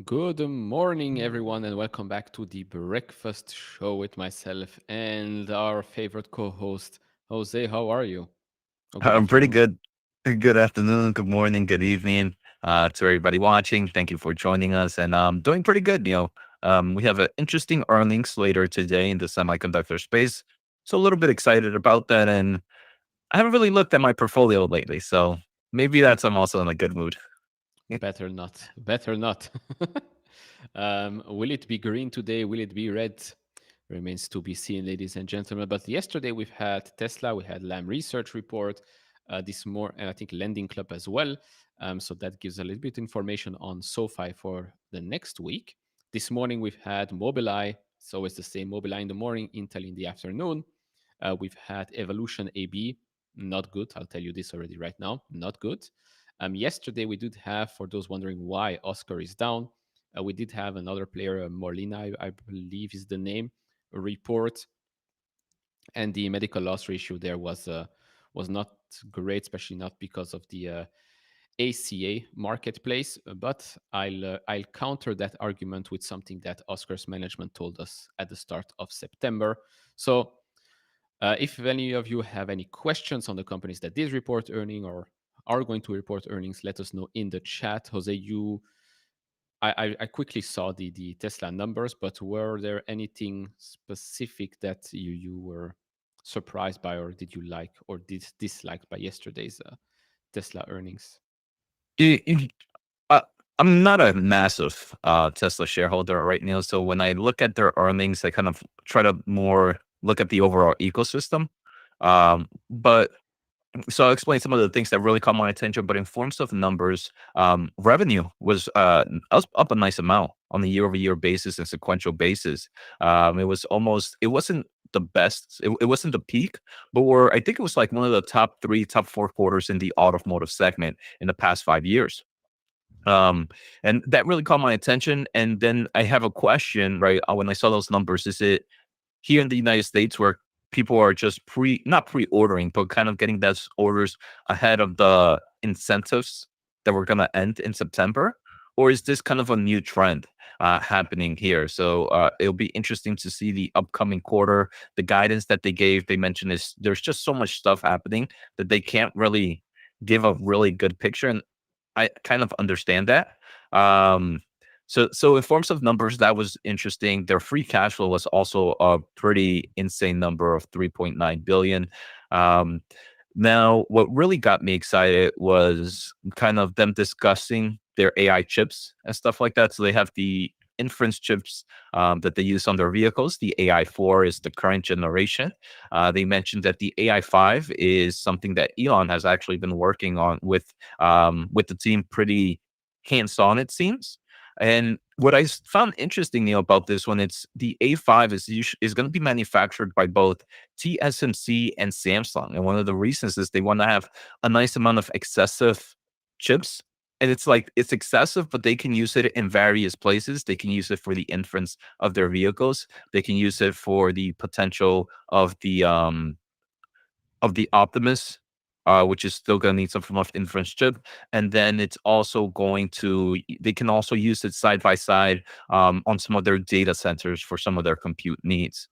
Good morning, everyone, and welcome back to the breakfast show with myself and our favorite co-host, Jose. How are you? Oh, good I'm pretty afternoon. good. Good afternoon, good morning, good evening to everybody watching. Thank you for joining us. And doing pretty good. We have an interesting earnings later today in the semiconductor space. So a little bit excited about that. And I haven't really looked at my portfolio lately. So maybe that's I'm also in a good mood. Better not. Better not. Will it be green today? Will it be red? Remains to be seen, ladies and gentlemen. But yesterday we've had Tesla, we had Lam Research report, this more, I think, Lending Club as well. So that gives a little bit information on SoFi for the next week. This morning we've had Mobileye. It's always the same. Mobileye in the morning, Intel in the afternoon. We've had Evolution AB. Not good. I'll tell you this already right now. Not good. Yesterday we did have, for those wondering why Oscar is down, we did have another player, Molina, I believe is the name, report, and the medical loss ratio there was not great, especially not because of the ACA marketplace. But I'll counter that argument with something that Oscar's management told us at the start of September. So if any of you have any questions on the companies that did report earning or are going to report earnings, let us know in the chat. Jose, I quickly saw the Tesla numbers, but were there anything specific that you were surprised by, or did you like, or did dislike by yesterday's Tesla earnings? You- you- uh, I'm not a massive Tesla shareholder right now. So when I look at their earnings, I kind of try to more look at the overall ecosystem. But So I'll explain some of the things that really caught my attention. But in forms of numbers, revenue was up a nice amount on a year-over-year basis and sequential basis. It wasn't the best, it wasn't the peak, but I think it was like one of the top three, top four quarters in the automotive segment in the past 5 years. Um, and that really caught my attention. And then I have a question, right? When I saw those numbers, is it here in the United States where people are just not pre-ordering, but kind of getting those orders ahead of the incentives that were going to end in September? Or is this kind of a new trend happening here? So it'll be interesting to see the upcoming quarter. The guidance that they gave, they mentioned is there's just so much stuff happening that they can't really give a really good picture. And I kind of understand that. Um, so in forms of numbers, that was interesting. Their free cash flow was also a pretty insane number of 3.9 billion. Um, Now, what really got me excited was kind of them discussing their AI chips and stuff like that. So they have the inference chips that they use on their vehicles. The AI 4 is the current generation. They mentioned that the AI 5 is something that Elon has actually been working on with the team pretty hands-on, it seems. And what I found interesting, Neil, about this one, it's the A5 is going to be manufactured by both TSMC and Samsung. And one of the reasons is they want to have a nice amount of excessive chips. And it's like it's excessive, but they can use it in various places. They can use it for the inference of their vehicles. They can use it for the potential of the Optimus, which is still going to need some form of inference chip. And then it's also going to, they can also use it side by side on some of their data centers for some of their compute needs.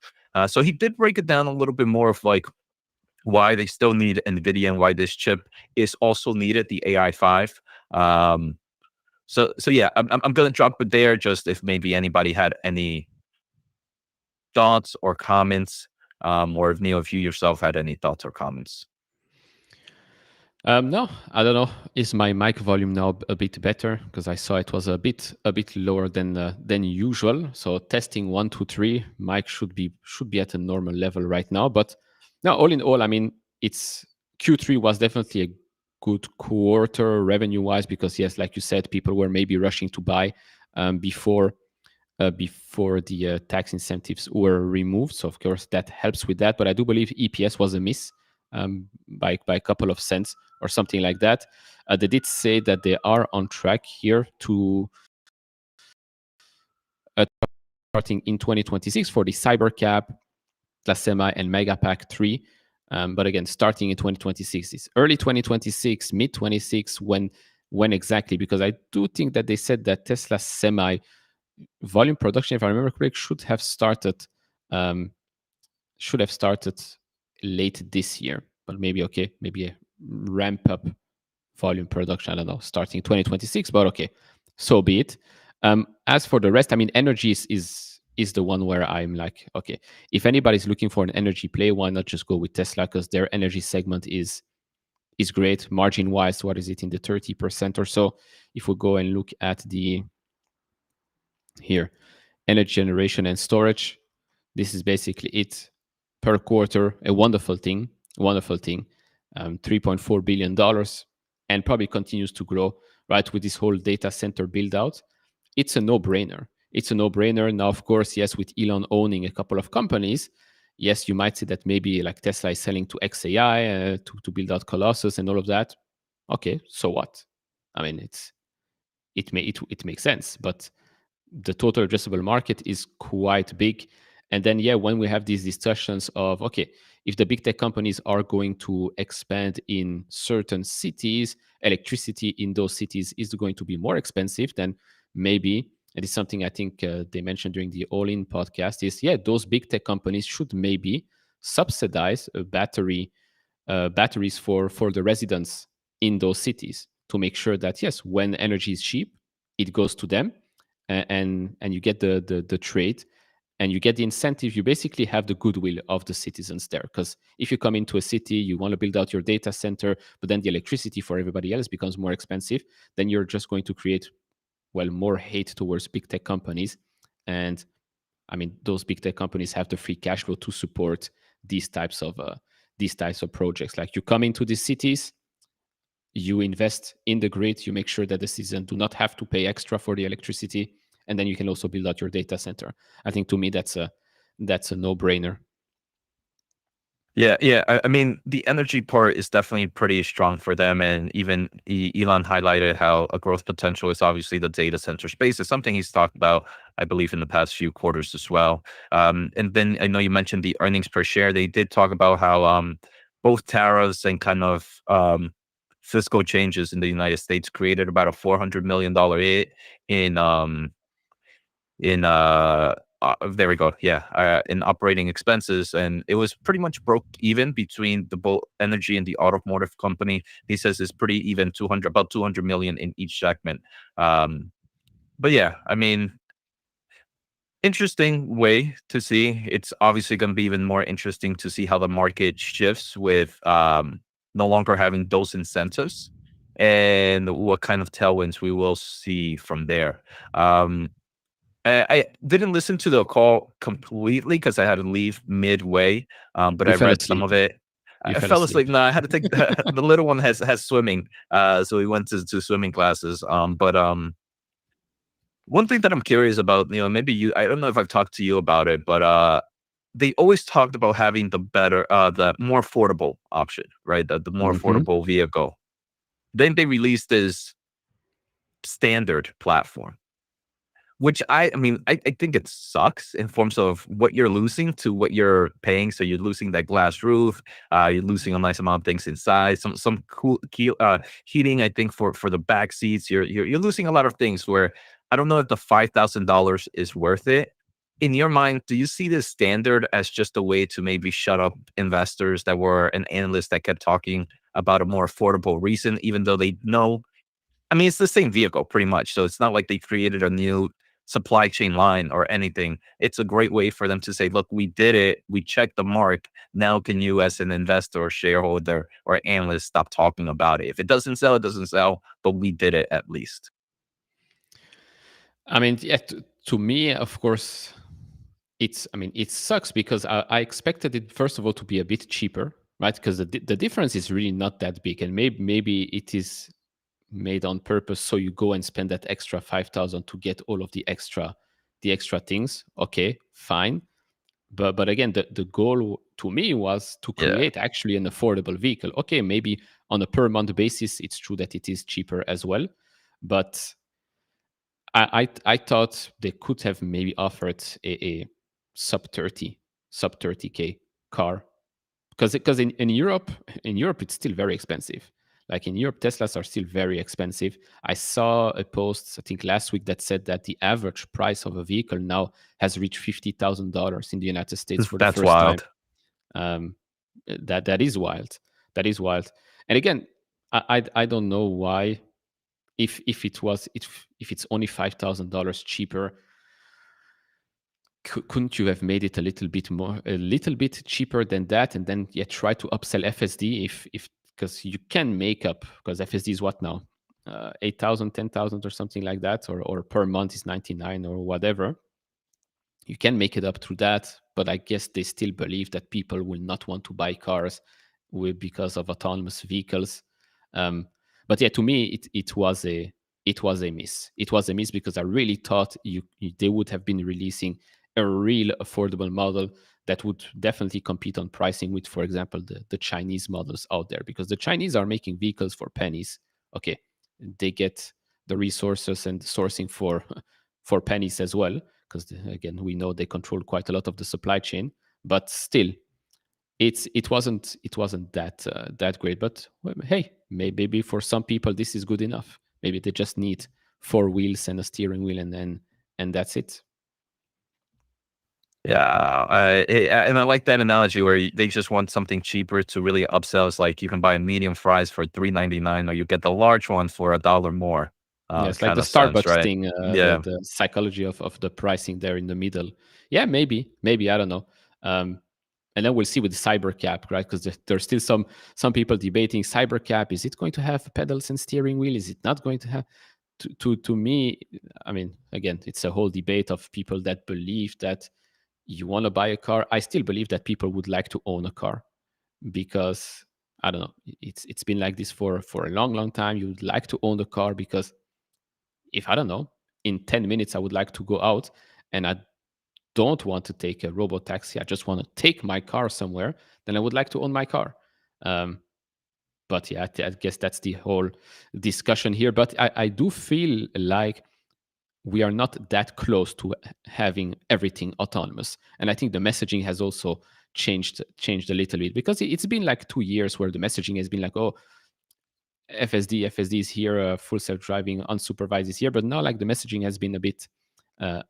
So he did break it down a little bit more of like why they still need NVIDIA and why this chip is also needed, the AI 5. Um, so yeah, I'm going to drop it there just if maybe anybody had any thoughts or comments, or if Neil, if you yourself had any thoughts or comments. No, I don't know. Is my mic volume now a bit better? Because I saw it was a bit lower than usual. So testing 1, 2, 3, mic should be at a normal level right now. But now, all in all, I mean, it's Q3 was definitely a good quarter revenue wise because yes, like you said, people were maybe rushing to buy before the tax incentives were removed. So of course that helps with that. But I do believe EPS was a miss by a couple of cents or something like that. They did say that they are on track here to starting in 2026 for the Cybercab, Tsla and Megapack 3. But again, starting in 2026, it's early 2026, mid 26. When exactly? Because I do think that they said that Tesla Semi volume production, if I remember correctly, um, should have started late this year. But maybe maybe a ramp up volume production. I don't know, starting 2026. But okay, so be it. As for the rest, I mean, energy is the one where I'm like, okay, if anybody's looking for an energy play, why not just go with Tesla? Because their energy segment is great margin wise. What is it in the 30% or so? If we go and look at the here energy generation and storage, this is basically it per quarter. A wonderful thing, $3.4 billion, and probably continues to grow, right, with this whole data center build out. It's a no-brainer. Now, of course, yes, with Elon owning a couple of companies, yes, you might say that maybe like Tesla is selling to XAI to build out Colossus and all of that. Okay, so what? I mean, it makes sense, but the total addressable market is quite big. And then, yeah, when we have these discussions of, okay, if the big tech companies are going to expand in certain cities, electricity in those cities is going to be more expensive, then maybe, it is something I think they mentioned during the All In podcast, is, yeah, those big tech companies should maybe subsidize batteries for the residents in those cities to make sure that, yes, when energy is cheap, it goes to them, and you get the trade, and you get the incentive. You basically have the goodwill of the citizens there, because if you come into a city, you want to build out your data center, but then the electricity for everybody else becomes more expensive, then you're just going to create, well, more hate towards big tech companies. And I mean, those big tech companies have the free cash flow to support these types of projects. Like, you come into these cities, you invest in the grid, you make sure that the citizens do not have to pay extra for the electricity, and then you can also build out your data center. I think, to me, that's a no-brainer. Yeah, yeah. I mean, the energy part is definitely pretty strong for them, and even Elon highlighted how a growth potential is obviously the data center space. It's something he's talked about, I believe, in the past few quarters as well. And then I know you mentioned the earnings per share. They did talk about how both tariffs and kind of fiscal changes in the United States created about a $400 million hit in in there we go. Yeah, in operating expenses, and it was pretty much broke even between the both energy and the automotive company. He says it's pretty even, 200 about 200 million in each segment. Um, but yeah, I mean, interesting way to see. It's obviously going to be even more interesting to see how the market shifts with no longer having those incentives and what kind of tailwinds we will see from there. Um, I didn't listen to the call completely because I had to leave midway, but You I fell read some asleep. of it. You I fell fell asleep. asleep. No, I had to take the little one has swimming, so we went to swimming classes. But one thing that I'm curious about, maybe I don't know if I've talked to you about it, but they always talked about having the more affordable option, right? The more Hmm. affordable vehicle. Then they released this standard platform. Which I mean, I think it sucks in forms of what you're losing to what you're paying. So you're losing that glass roof, you're losing a nice amount of things inside, some heating. I think for the back seats, you're losing a lot of things. Where I don't know if the $5,000 is worth it. In your mind, do you see this standard as just a way to maybe shut up investors that were an analyst that kept talking about a more affordable reason, even though they know, I mean, it's the same vehicle pretty much. So it's not like they created a new supply chain line or anything. It's a great way for them to say, look, we did it. We checked the mark. Now can you as an investor or shareholder or analyst stop talking about it? If it doesn't sell, it doesn't sell, but we did it at least. I mean, yeah, to me, of course, I mean, it sucks because I expected it, first of all, to be a bit cheaper, right? Because the difference is really not that big. And maybe it is made on purpose. So you go and spend that extra 5,000 to get all of the extra things. Okay, fine. But again, the goal to me was to Yeah. create actually an affordable vehicle. Okay, maybe on a per month basis, it's true that it is cheaper as well. But I thought they could have maybe offered a sub 30 sub 30K car, because in Europe it's still very expensive. Like in Europe, Teslas are still very expensive. I saw a post, I think last week, that said that the average price of a vehicle now has reached $50,000 in the United States for the That's first time. wild. um, that is wild. That is wild. And again, I don't know why, if it's only $5,000 cheaper, couldn't you have made it a little bit cheaper than that, and then yeah, try to upsell FSD, if because you can make up, because FSD is what now, 8,000, 10,000 or something like that, or per month is 99 or whatever. You can make it up through that, but I guess they still believe that people will not want to buy cars because of autonomous vehicles. Um, but yeah, to me, it was a miss. It was a miss because I really thought they would have been releasing a real affordable model that would definitely compete on pricing with, for example, the Chinese models out there, because the Chinese are making vehicles for pennies. Okay, they get the resources and sourcing for for pennies as well, because again, we know they control quite a lot of the supply chain. But still, it wasn't that great. But well, hey, maybe for some people this is good enough. Maybe they just need four wheels and a steering wheel, and that's it. Yeah, and I like that analogy where they just want something cheaper to really upsell. It's like you can buy a medium fries for $3.99, or you get the large one for $1 more. Yeah, it's like Kind the of sense, Starbucks right? thing, Yeah. the psychology of the pricing there in the middle. Yeah, maybe I don't know. And then we'll see with the cybercap, right? Because there's still some people debating cybercap. Is it going to have pedals and steering wheel? Is it not going to have? To me, I mean, again, it's a whole debate of people that believe that you want to buy a car. I still believe that people would like to own a car, because I don't know. It's been like this for a long time. You would like to own the car because, if I don't know, in 10 minutes I would like to go out and I don't want to take a robo taxi, I just want to take my car somewhere, then I would like to own my car. Um, but yeah, I guess that's the whole discussion here. But I do feel like we are not that close to having everything autonomous. And I think the messaging has also changed a little bit, because it's been like 2 years where the messaging has been like, oh, FSD is here, full self-driving unsupervised is here. But now, like, the messaging has been uh,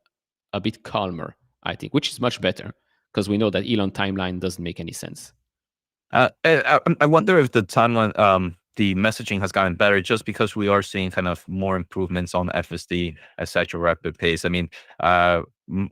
a bit calmer, I think, which is much better, because we know that Elon timeline doesn't make any sense. I wonder if the messaging has gotten better just because we are seeing kind of more improvements on FSD at such a rapid pace. I mean, uh, m-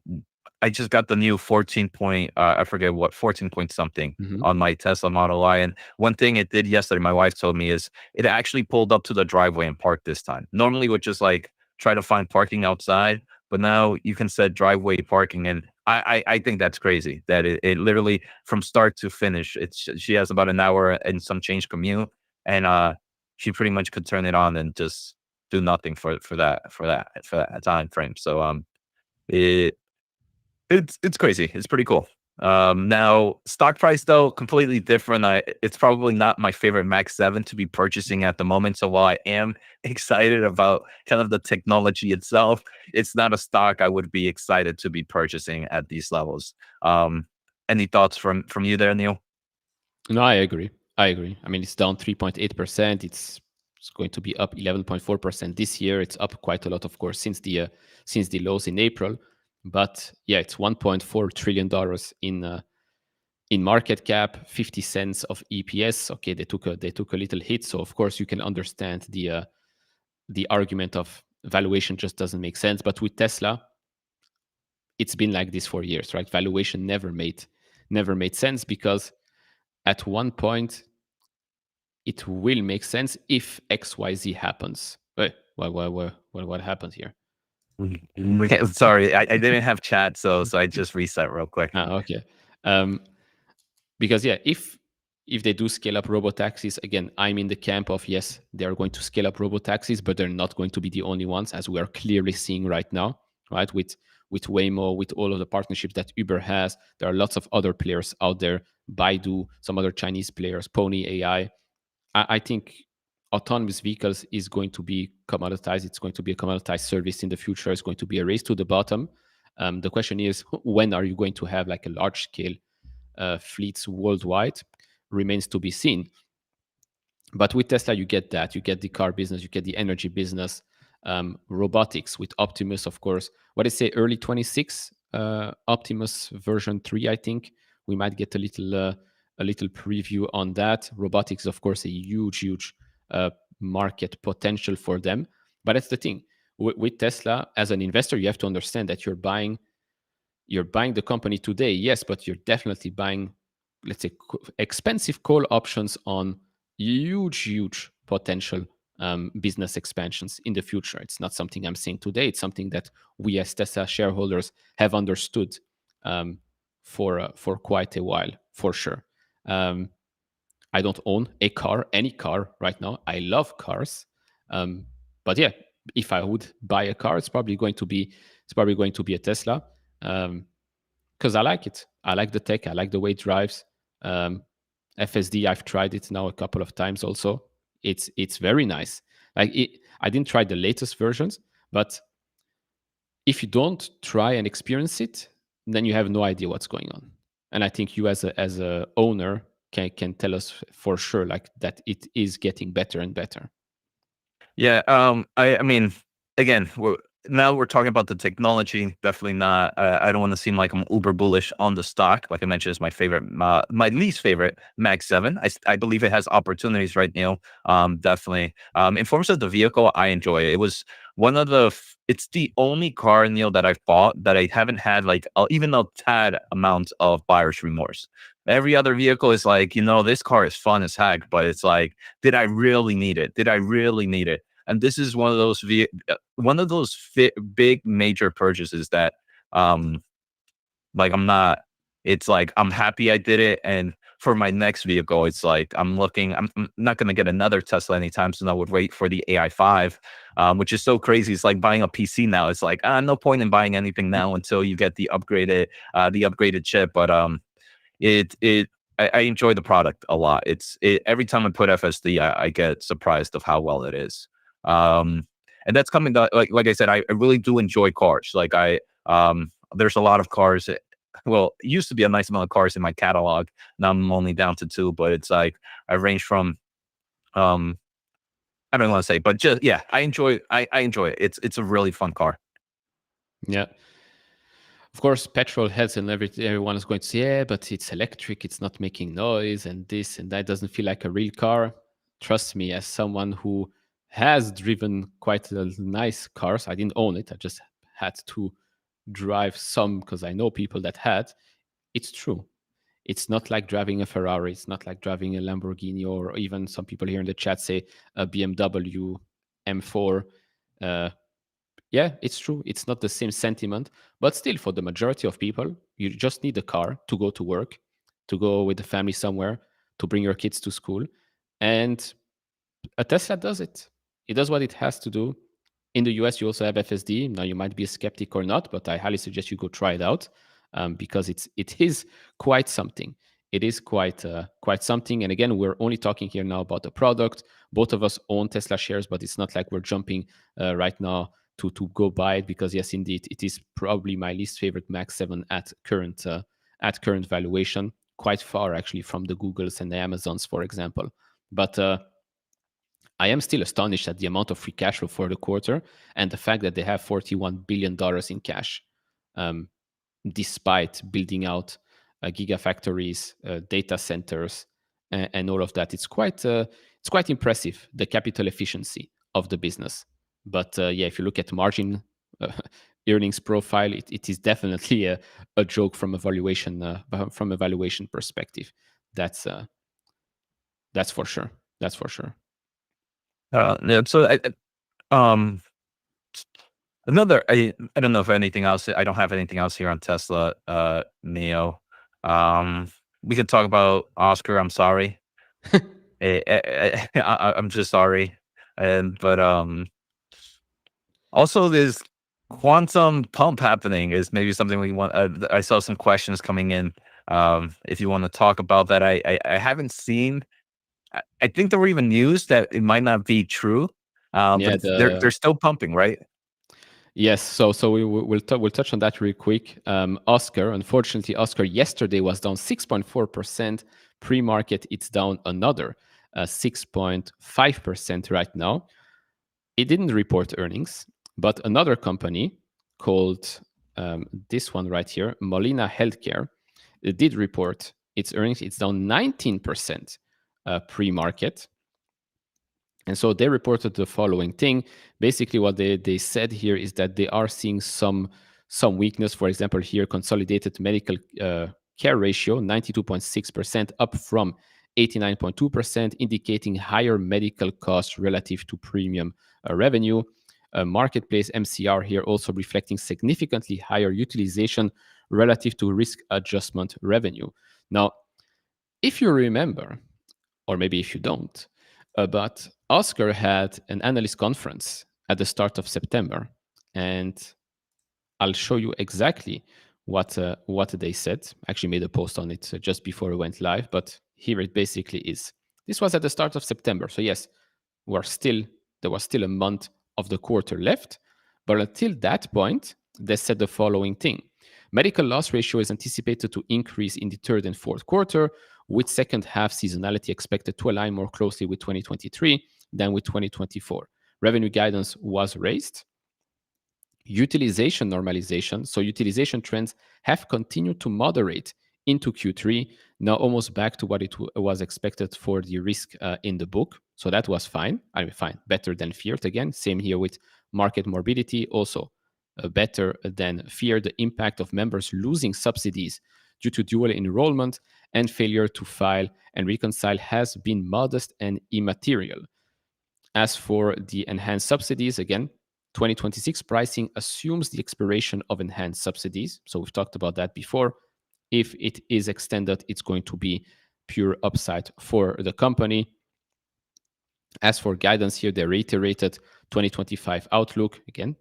I just got the new 14 point, I forget what, 14 point something Hmm. on my Tesla Model Y. And one thing it did yesterday, my wife told me, is it actually pulled up to the driveway and parked this time. Normally, it would just like try to find parking outside, but now you can set driveway parking, and I think that's crazy. That it literally from start to finish, she has about an hour and some change commute, and she pretty much could turn it on and just do nothing for that time frame. So it it's crazy. It's pretty cool. Now stock price though completely different. It's probably not my favorite Max 7 to be purchasing at the moment. So while I am excited about kind of the technology itself, it's not a stock I would be excited to be purchasing at these levels. Um, any thoughts from you there, Neil? No, I agree. I agree. I mean, it's down 3.8%. It's going to be up 11.4% this year. It's up quite a lot, of course, since the lows in April. But yeah, it's 1.4 trillion dollars in market cap, 50 cents of EPS. Okay, they took a little hit, so of course you can understand the argument of valuation just doesn't make sense. But with Tesla, it's been like this for years, right? Valuation never made sense because at one point it will make sense if XYZ happens. Wait, what happened here? Sorry, I didn't have chat, so I just reset real quick. Okay. Um, because yeah, if they do scale up robo taxis, again, I'm in the camp of yes, they're going to scale up robo taxis, but they're not going to be the only ones, as we are clearly seeing right now, right? With Waymo, with all of the partnerships that Uber has, there are lots of other players out there, Baidu, some other Chinese players, Pony AI. I think autonomous vehicles is going to be commoditized. It's going to be a commoditized service in the future. It's going to be a race to the bottom. The question is, when are you going to have like a large scale fleets worldwide? Remains to be seen. But with Tesla, you get that. You get the car business, you get the energy business, robotics with Optimus, of course. What I say, early 26, Optimus version 3, I think. We might get a little preview on that. Robotics, of course, a huge market potential for them. But that's the thing. With Tesla, as an investor, you have to understand that you're buying the company today, yes, but you're definitely buying, let's say, expensive call options on huge potential business expansions in the future. It's not something I'm saying today. It's something that we as Tesla shareholders have understood um, for quite a while, for sure. Um, I don't own any car right now. I love cars, um, but yeah, if I would buy a car, it's probably going to be a Tesla. Because I like it. I like the tech. I like the way it drives. Um, FSD, I've tried it now a couple of times. Also, it's very nice. I didn't try the latest versions, but if you don't try and experience it, then you have no idea what's going on. And I think you, as a owner, can tell us for sure, like that it is getting better and better. Yeah, I mean, again, now we're talking about the technology. Definitely not. I don't want to seem like I'm uber bullish on the stock. Like I mentioned, it's my favorite, my least favorite Mag 7. I believe it has opportunities right now. Definitely. In terms of the vehicle, I enjoy it. It was one of it's the only car, Neil, that I've bought that I haven't had like even a tad amount of buyer's remorse. Every other vehicle is like, this car is fun as heck, but it's like, did I really need it? Did I really need it? And this is one of those big major purchases that um like I'm not it's like I'm happy I did it. And for my next vehicle, it's like I'm not going to get another Tesla anytime soon. I would wait for the AI 5, which is so crazy. It's like buying a PC now. It's like no point in buying anything now until you get the upgraded chip. But I enjoy the product a lot. Every time I put FSD, I get surprised of how well it is. Um, and that's coming to, like I said, I really do enjoy cars. There's a lot of cars. Well, it used to be a nice amount of cars in my catalog. Now I'm only down to two, but it's like I range from um, I don't want to say, but just yeah, I enjoy it. It's a really fun car. Yeah. Of course, petrol heads and everyone is going to say, yeah, but it's electric, it's not making noise, and this and that doesn't feel like a real car. Trust me, as someone who has driven quite a nice cars, I didn't own it, I just had to drive some because I know people that had. It's true. It's not like driving a Ferrari, it's not like driving a Lamborghini, or even some people here in the chat say a BMW M4. Yeah, it's true. It's not the same sentiment, but still, for the majority of people, you just need a car to go to work, to go with the family somewhere, to bring your kids to school. And a Tesla does it. It does what it has to do. In the US, you also have FSD. Now, you might be a skeptic or not, but I highly suggest you go try it out, because it is quite something. It is quite something. And again, we're only talking here now about the product. Both of us own Tesla shares, but it's not like we're jumping right now to go buy it, because yes, indeed, it is probably my least favorite Max 7 at current valuation. Quite far actually from the Googles and the Amazons, for example. But I am still astonished at the amount of free cash flow for the quarter and the fact that they have $41 billion in cash, um, despite building out gigafactories, data centers, and all of that. It's quite impressive, the capital efficiency of the business. But yeah, if you look at margin, uh, earnings profile, it is definitely a joke from a valuation perspective. That's uh, that's for sure. That's for sure. Yeah, so um, another, I don't know if anything else. I don't have anything else here on Tesla, Neo. Um, we could talk about Oscar. I'm sorry. I'm just sorry. And but also there's quantum pump happening is maybe something we want. I saw some questions coming in. If you want to talk about that, I haven't seen. I think there were even news that it might not be true. But Yeah, they're still pumping, right? yes. So we'll touch on that real quick. Oscar, unfortunately, Oscar yesterday was down 6.4%. Pre-market, it's down another 6.5% right now. It didn't report earnings, but another company called, this one right here, Molina Healthcare, it did report its earnings. It's down 19% pre-market. And so they reported the following thing. Basically, what they said here is that they are seeing some weakness. For example, here, consolidated medical care ratio, 92.6%, up from 89.2%, indicating higher medical costs relative to premium revenue. Marketplace MCR here also reflecting significantly higher utilization relative to risk adjustment revenue. Now, if you remember, or maybe if you don't, but Oscar had an analyst conference at the start of September, and I'll show you exactly what they said. I actually made a post on it just before it went live, but here it basically is. This was at the start of September, so yes, we're still there was still a month of the quarter left, but until that point, they said the following thing. Medical loss ratio is anticipated to increase in the third and fourth quarter, with second half seasonality expected to align more closely with 2023 than with 2024. Revenue guidance was raised. Utilization normalization. So utilization trends have continued to moderate into Q3, now almost back to what it was expected for the risk in the book. So that was fine. I mean, fine, better than feared. Again, same here with market morbidity. Also, better than feared. The impact of members losing subsidies due to dual enrollment and failure to file and reconcile has been modest and immaterial. As for the enhanced subsidies, again, 2026 pricing assumes the expiration of enhanced subsidies. So we've talked about that before. If it is extended, it's going to be pure upside for the company. As for guidance here, they reiterated 2025 outlook. Again,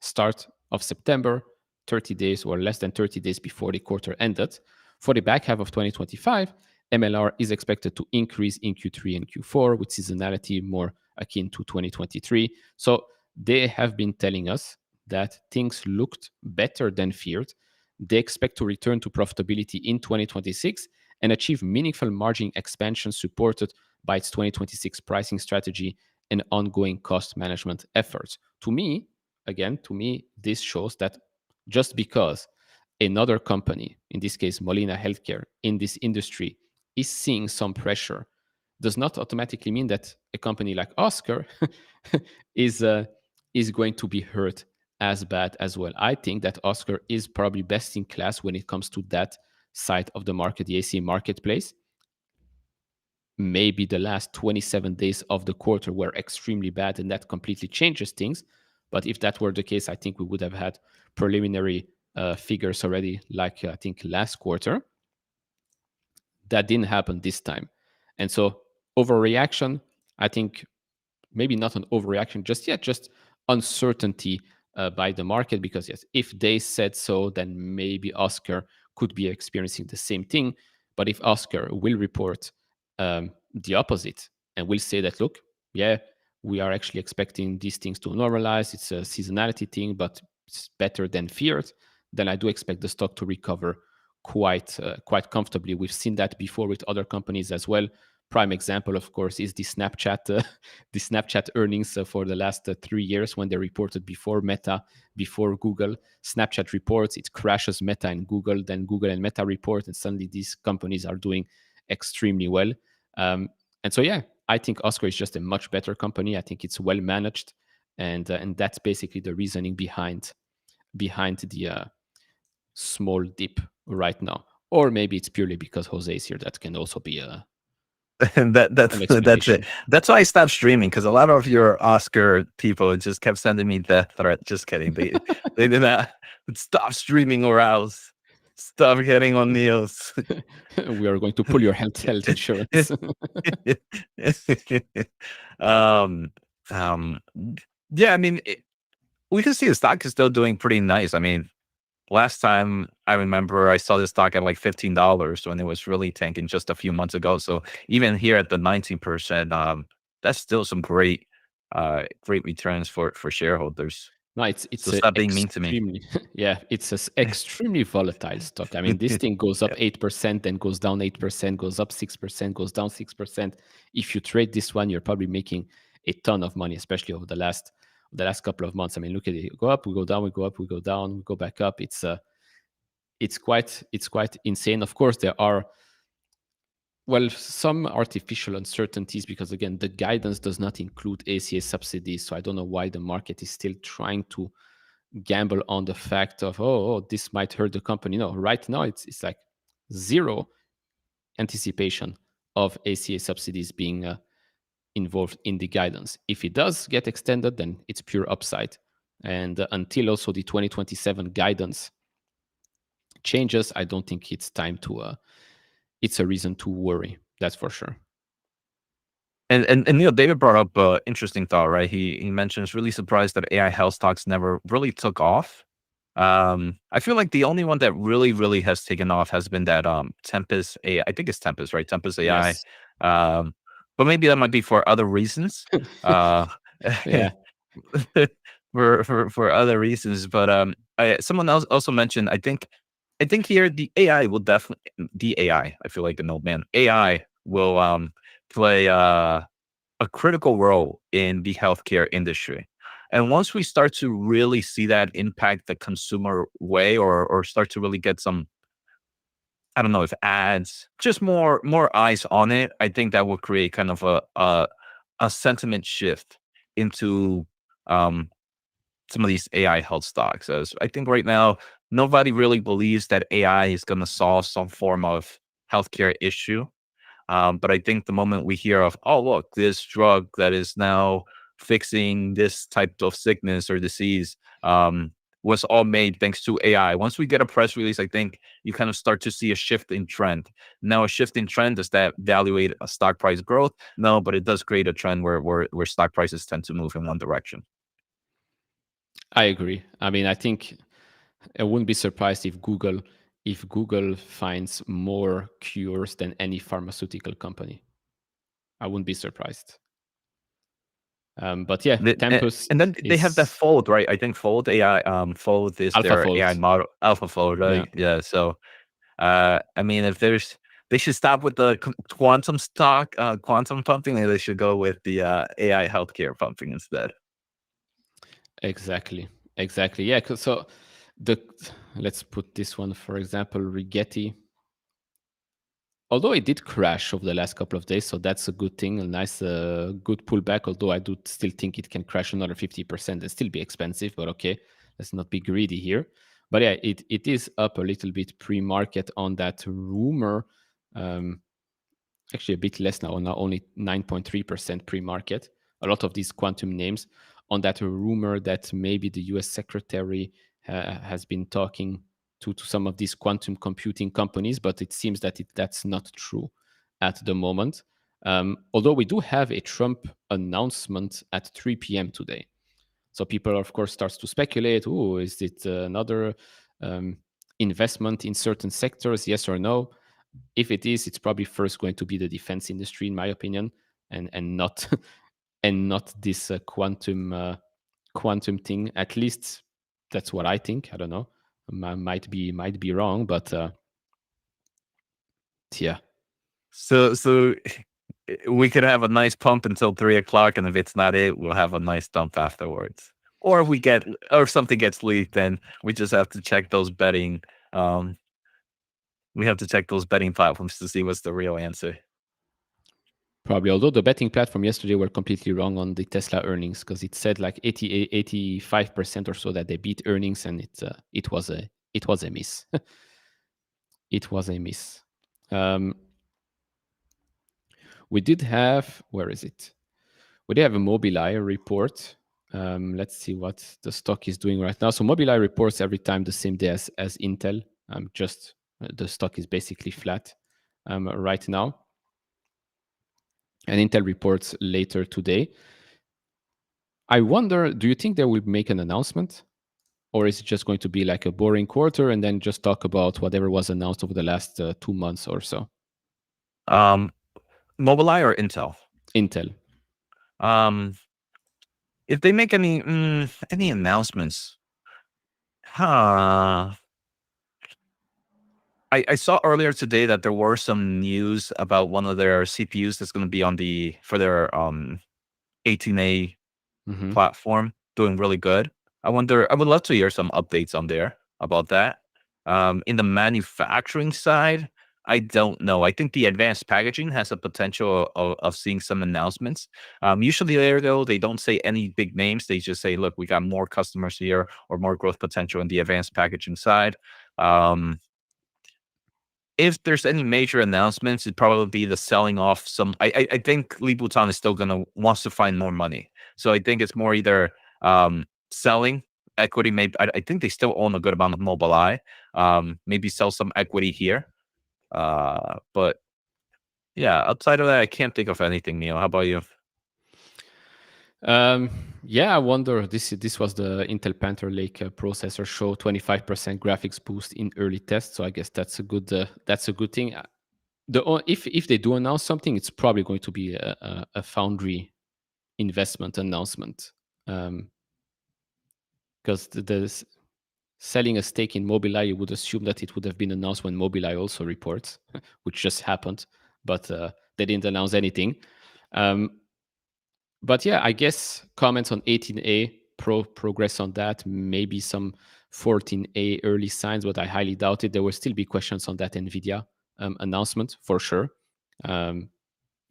start of September, 30 days or less than 30 days before the quarter ended. For the back half of 2025, MLR is expected to increase in Q3 and Q4 with seasonality more akin to 2023. So they have been telling us that things looked better than feared. They expect to return to profitability in 2026 and achieve meaningful margin expansion supported by its 2026 pricing strategy and ongoing cost management efforts. To me, this shows that just because another company, in this case, Molina Healthcare, in this industry, is seeing some pressure, does not automatically mean that a company like Oscar is is going to be hurt as bad as well. I think that Oscar is probably best in class when it comes to that side of the market, the AC marketplace. Maybe the last 27 days of the quarter were extremely bad, and that completely changes things. But if that were the case, I think we would have had preliminary figures already, like I think last quarter. That didn't happen this time. And so overreaction, I think maybe not an overreaction just yet, just uncertainty by the market. Because yes, if they said so, then maybe Oscar could be experiencing the same thing. But if Oscar will report the opposite and will say that, look, yeah, we are actually expecting these things to normalize. It's a seasonality thing, but it's better than feared. Then I do expect the stock to recover quite comfortably. We've seen that before with other companies as well. Prime example, of course, is the Snapchat the Snapchat earnings for the last 3 years when they reported before Meta, before Google. Snapchat reports, it crashes Meta and Google, then Google and Meta report, and suddenly these companies are doing extremely well. And so, yeah, I think Oscar is just a much better company. I think it's well managed, and that's basically the reasoning behind the small dip right now. Or maybe it's purely because Jose is here. That can also be And an that's it. explanation. That's why I stopped streaming, because a lot of your Oscar people just kept sending me death threat. Just kidding. They did not stop streaming, or else stop getting on Neil's. We are going to pull your health insurance. um, um, yeah, I mean, we can see the stock is still doing pretty nice. I mean, last time I remember I saw this stock at like $15 when it was really tanking just a few months ago. So even here at the 19%, that's still some great returns for shareholders. No, it's So it's a stop being mean to me. extremely yeah, it's a extremely volatile stock. I mean, this thing goes up Yeah. 8%, then goes down 8%, goes up 6%, goes down 6%. If you trade this one, you're probably making a ton of money, especially over the last couple of months. I mean, look at it. Go up, we go down, we go up, we go down, we go back up. It's quite insane. Of course, there are, well, some artificial uncertainties because, again, the guidance does not include ACA subsidies. So I don't know why the market is still trying to gamble on the fact of, this might hurt the company. No, right now it's like zero anticipation of ACA subsidies being involved in the guidance. If it does get extended, then it's pure upside. And until also the 2027 guidance changes, I don't think it's time to. It's a reason to worry. That's for sure. And Neil, David brought up an interesting thought, right? He mentions really surprised that AI health stocks never really took off. I feel like the only one that really has taken off has been that Tempest AI. I think it's Tempest, right? Tempest AI. Yes. Um, but maybe that might be for other reasons. Uh, Yeah. for other reasons. But someone else also mentioned. I think here the AI will definitely the AI. I feel like an old man. AI will play a critical role in the healthcare industry. And once we start to really see that impact the consumer way, or start to really get some, I don't know if ads, just more eyes on it, I think that will create kind of a sentiment shift into um some of these AI health stocks. As I think right now, nobody really believes that AI is going to solve some form of healthcare issue. But I think the moment we hear of, oh, look, this drug that is now fixing this type of sickness or disease was all made thanks to AI. Once we get a press release, I think you kind of start to see a shift in trend. Now, a shift in trend, does that evaluate a stock price growth? No, but it does create a trend where stock prices tend to move in one direction. I agree. I mean, I think I wouldn't be surprised if Google finds more cures than any pharmaceutical company. I wouldn't be surprised. But yeah, Tempest And then they have that is Fold, right? I think Fold AI, Fold is their AI AlphaFold. model, Alpha Fold, Yeah, right? Yeah. So, I mean, if they should stop with the quantum stock, quantum pumping, and they should go with the AI healthcare pumping instead. exactly, exactly. Yeah. So the let's put this one for example, Rigetti. Although it did crash over the last couple of days, so that's a good thing, a nice, good pullback. Although I do still think it can crash another 50% and still be expensive, but okay, let's not be greedy here. But yeah, it is up a little bit pre-market on that rumor. Um, Actually, a bit less now only 9.3% pre-market. A lot of these quantum names. on that rumor that maybe the U.S. secretary has been talking to some of these quantum computing companies, but it seems that that's not true at the moment. Although we do have a Trump announcement at 3 p.m. today. So people, of course, starts to speculate, oh, is it another um, investment in certain sectors, yes or no? If it is, it's probably first going to be the defense industry, in my opinion, and not and not this quantum thing. At least that's what I think. I don't know. Might be wrong, but yeah. So we could have a nice pump until 3 o'clock, and if it's not it, we'll have a nice dump afterwards. Or if we get, or if something gets leaked, then we just have to check those betting. Um, we have to check those betting platforms to see what's the real answer. Probably, although the betting platform yesterday were completely wrong on the Tesla earnings because it said like 85% or so that they beat earnings, and it was a miss. It was a miss. We did have, where is it? We did have a Mobileye report. Let's see what the stock is doing right now. So Mobileye reports every time the same day as Intel. Just the stock is basically flat right now. And Intel reports later today. I wonder, do you think they will make an announcement? Or is it just going to be like a boring quarter and then just talk about whatever was announced over the last 2 months or so? Um, Mobileye or Intel? Intel. Um, if they make any announcements, huh? I saw earlier today that there were some news about one of their CPUs that's going to be on for their 18A Hmm. platform doing really good. I would love to hear some updates on there about that. In the manufacturing side, I don't know. I think the advanced packaging has a potential of seeing some announcements. Usually there though, they don't say any big names. They just say, look, we got more customers here or more growth potential in the advanced packaging side. Um, if there's any major announcements, it'd probably be the selling off some. I think Lee Bhutan is still gonna wants to find more money. So I think it's more either selling equity. Maybe I think they still own a good amount of Mobileye. Maybe sell some equity here. But yeah, outside of that, I can't think of anything, Neil. How about you? Um, yeah, I wonder. This was the Intel Panther Lake processor show 25% graphics boost in early tests. So I guess that's a good thing. If they do announce something, it's probably going to be a foundry investment announcement. Because selling a stake in Mobileye, you would assume that it would have been announced when Mobileye also reports, which just happened, but they didn't announce anything. Um, but yeah, I guess comments on 18A, progress on that, maybe some 14A early signs, but I highly doubt it. There will still be questions on that NVIDIA announcement for sure. Um,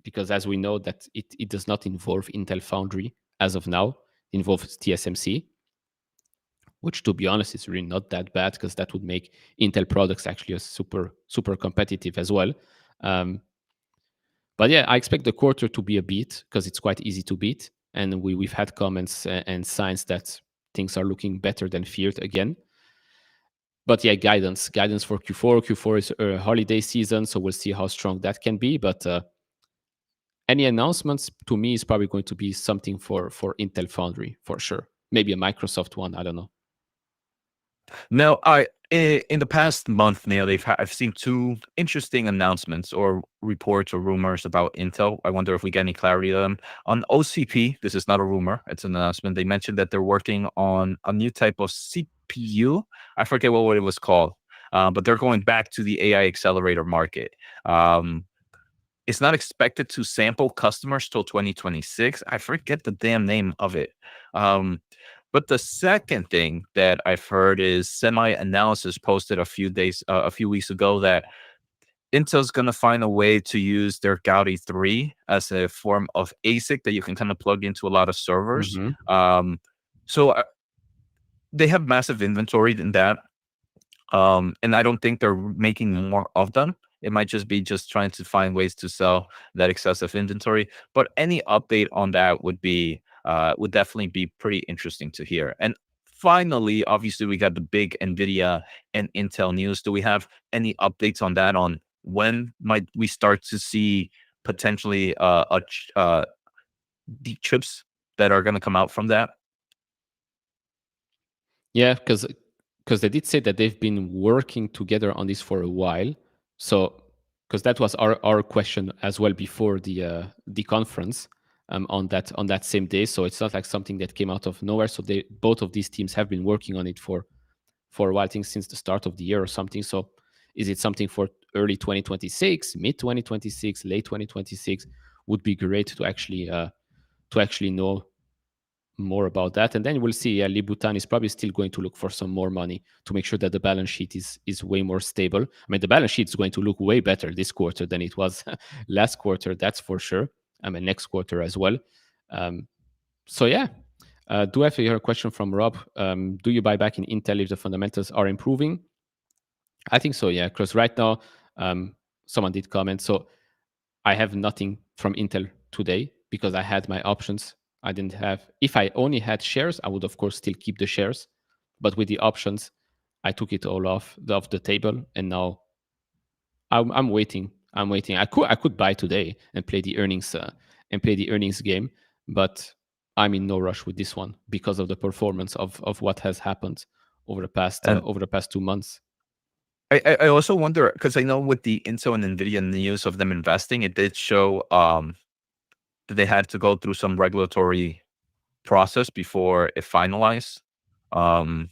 because as we know that it does not involve Intel Foundry as of now, it involves TSMC, which to be honest is really not that bad because that would make Intel products actually a super competitive as well. Um, but yeah, I expect the quarter to be a beat because it's quite easy to beat, and we've had comments and signs that things are looking better than feared again. But yeah, guidance for Q4. Q4 is a holiday season, so we'll see how strong that can be. But any announcements to me is probably going to be something for Intel Foundry for sure. Maybe a Microsoft one. I don't know. No, in the past month, Neil, I've seen two interesting announcements or reports or rumors about Intel. I wonder if we get any clarity on them. On OCP, this is not a rumor; it's an announcement. They mentioned that they're working on a new type of CPU. I forget what it was called, but they're going back to the AI accelerator market. Um, it's not expected to sample customers till 2026. I forget the damn name of it. Um, but the second thing that I've heard is Semi Analysis posted a few weeks ago that Intel's going to find a way to use their Gaudi 3 as a form of ASIC that you can kind of plug into a lot of servers. Hmm. So they have massive inventory in that. And I don't think they're making more of them. It might just be just trying to find ways to sell that excessive inventory. But any update on that would be would definitely be pretty interesting to hear. And finally, obviously, we got the big Nvidia and Intel news. Do we have any updates on that? On when might we start to see potentially the chips that are going to come out from that? Yeah, because they did say that they've been working together on this for a while. So because that was our question as well before the conference, on that same day. So it's not like something that came out of nowhere. So they both of these teams have been working on it for a while, I think since the start of the year or something. So is it something for early 2026, mid 2026, late 2026? Would be great to actually know more about that. And then we'll see. Yeah, Libutan is probably still going to look for some more money to make sure that the balance sheet is way more stable. I mean, the balance sheet is going to look way better this quarter than it was last quarter. That's for sure. I mean, next quarter as well. Um, so yeah. Do I have a question from Rob? Do you buy back in Intel if the fundamentals are improving? I think so, yeah. Because right now, someone did comment. So I have nothing from Intel today because I had my options. I didn't have, if I only had shares, I would of course still keep the shares. But with the options, I took it all off the table, and now I'm waiting. I'm waiting. I could buy today and play the earnings game, but I'm in no rush with this one because of the performance of what has happened And over the past 2 months. I also wonder, because I know with the Intel and Nvidia news of them investing, it did show that they had to go through some regulatory process before it finalized, um,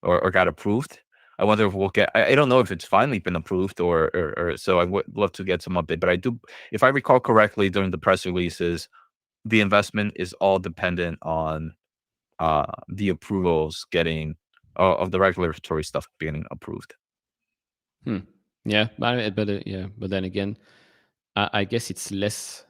or got approved. I wonder if we'll get. I don't know if it's finally been approved, or so. I would love to get some update. But I do, if I recall correctly, during the press releases, the investment is all dependent on the approvals getting of the regulatory stuff getting approved. Hmm. Yeah, but then again, I guess it's less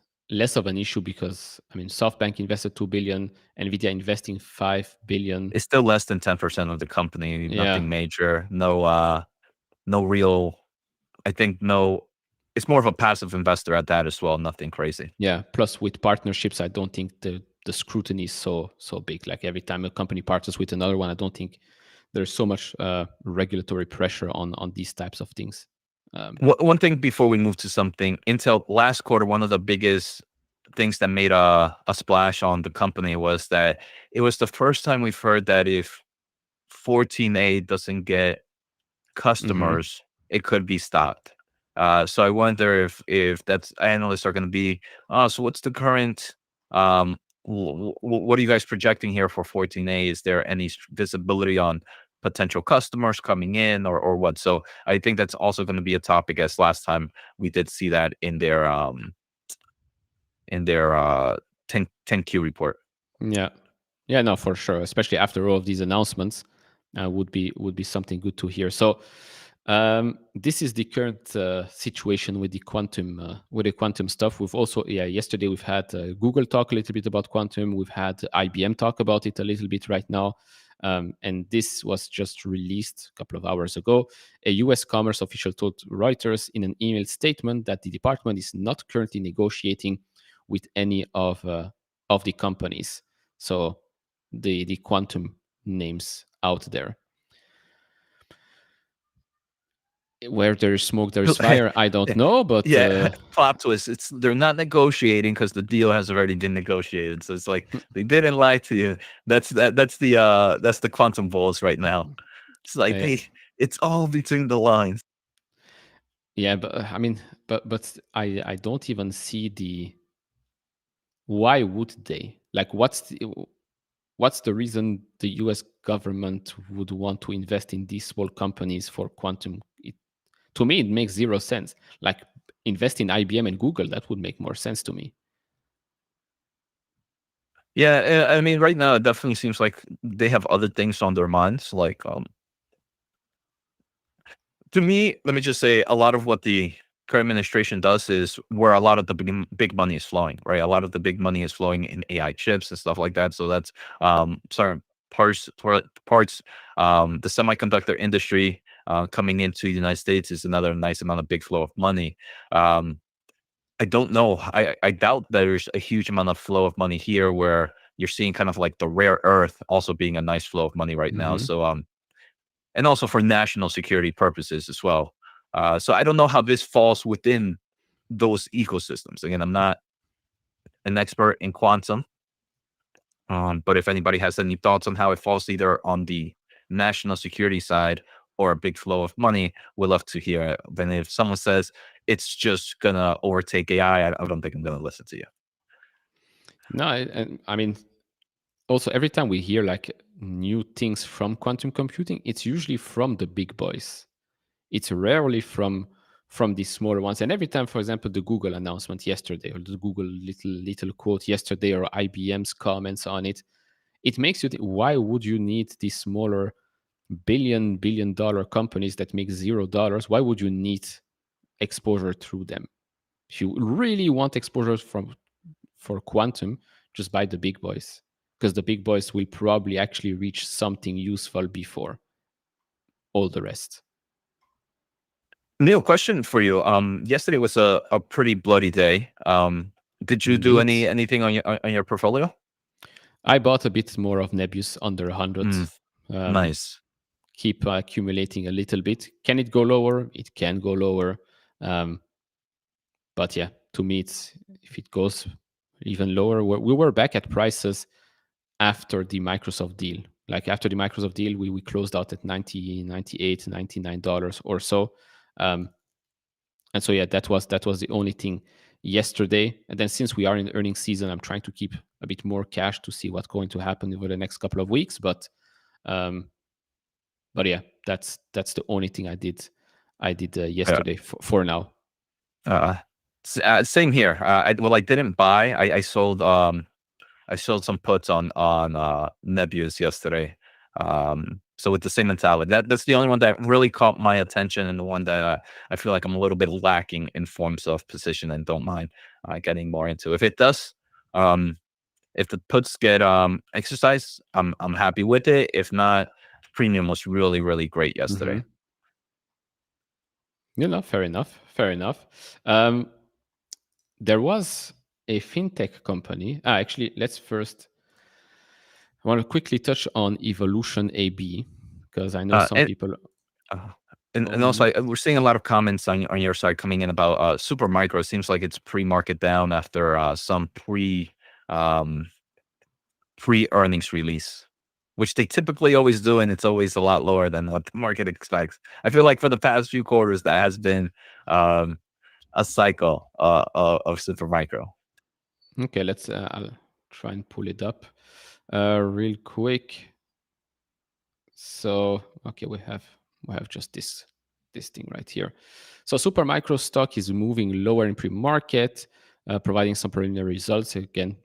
of an issue because I mean SoftBank invested 2 billion, Nvidia investing 5 billion. It's still less than 10% of the company. Yeah, Nothing major. No, no real. I think no. It's more of a passive investor at that as well. Nothing crazy. yeah. Plus with partnerships, I don't think the scrutiny is so big. Like every time a company partners with another one, I don't think there's so much regulatory pressure on these types of things. One thing before we move to something, Intel last quarter, one of the biggest things that made a splash on the company was that it was the first time we've heard that if 14A doesn't get Mhm. customers, it could be stopped. So I wonder if that's analysts are going to be, oh, so what's the current, um, what are you guys projecting here for 14A? Is there any visibility on potential customers coming in, or what? So I think that's also going to be a topic, as last time we did see that in their 10Q report. Yeah, yeah, no, for sure. Especially after all of these announcements, would be something good to hear. So, this is the current situation with the quantum stuff. We've also, yeah, yesterday we've had Google talk a little bit about quantum. We've had IBM talk about it a little bit right now. And this was just released a couple of hours ago. A US commerce official told Reuters in an email statement that the department is not currently negotiating with any of the companies. So the quantum names out there. Where there's smoke, there's fire. I don't know, but Yeah, plot twist. It's they're not negotiating because the deal has already been negotiated. So it's like they didn't lie to you. That's the quantum balls right now. It's like uh, it's all between the lines. yeah, but I mean, but I don't even see the why would they like what's the reason the U.S. government would want to invest in these small companies for quantum? To me, it makes zero sense. Like invest in IBM and Google, that would make more sense to me. Yeah, I mean, right now it definitely seems like they have other things on their minds. Like, to me, let me just say, a lot of what the current administration does is where a lot of the big money is flowing, right? A lot of the big money is flowing in AI chips and stuff like that. So that's certain parts. The semiconductor industry coming into the United States is another nice amount of big flow of money. Um, I don't know. I doubt there's a huge amount of flow of money here where You're seeing kind of like the rare earth also being a nice flow of money right now. Hmm. So and also for national security purposes as well. So I don't know how this falls within those ecosystems. Again, I'm not an expert in quantum, but if anybody has any thoughts on how it falls either on the national security side or a big flow of money, we'd love to hear it. Then if someone says it's just gonna overtake AI, I don't think I'm gonna listen to you. No, and I mean, also every time we hear like new things from quantum computing, it's usually from the big boys. It's rarely from the smaller ones. And every time, for example, the Google announcement yesterday, or the Google little quote yesterday, or IBM's comments on it, it makes you think, why would you need these smaller billion-dollar companies that make $0? Why would you need exposure through them? If you really want exposure for quantum, just buy the big boys, because the big boys will probably actually reach something useful before all the rest. Neil, question for you. Yesterday was a pretty bloody day. Did you do Indeed. anything on your portfolio? I bought a bit more of Nebius under 100. Mm, Um, nice. Keep accumulating a little bit. Can it go lower? It can go lower. Um, but yeah, to me, it's if it goes even lower, we were back at prices after the Microsoft deal. Like after the Microsoft deal, we closed out at 90, 98, $99 or so. Um, and so yeah, that was the only thing yesterday. And then since we are in the earnings season, I'm trying to keep a bit more cash to see what's going to happen over the next couple of weeks. Um, but yeah, that's the only thing I did Uh, yesterday for now. uh, Same here. I didn't buy. I sold some puts on Nebius yesterday. So with the same mentality, that's the only one that really caught my attention, and the one that I feel like I'm a little bit lacking in forms of position, and don't mind getting more into. If it does, um, if the puts get exercised, I'm happy with it. If not, premium was really great Hmm. yesterday. Fair enough, fair enough. There was a fintech company. Actually, let's first. I want to quickly touch on Evolution AB because I know Uh, some and people Uh, and own also, it. we're seeing a lot of comments on your side coming in about Super Micro. Seems like it's pre-market down after some um, pre-earnings release, which they typically always do, and it's always a lot lower than what the market expects. I feel like for the past few quarters, that has been um, a cycle of Super Micro. Okay, let's. I'll try and pull it up real quick. So okay, we have just this thing right here. So Supermicro stock is moving lower in pre-market, providing some preliminary results. Again,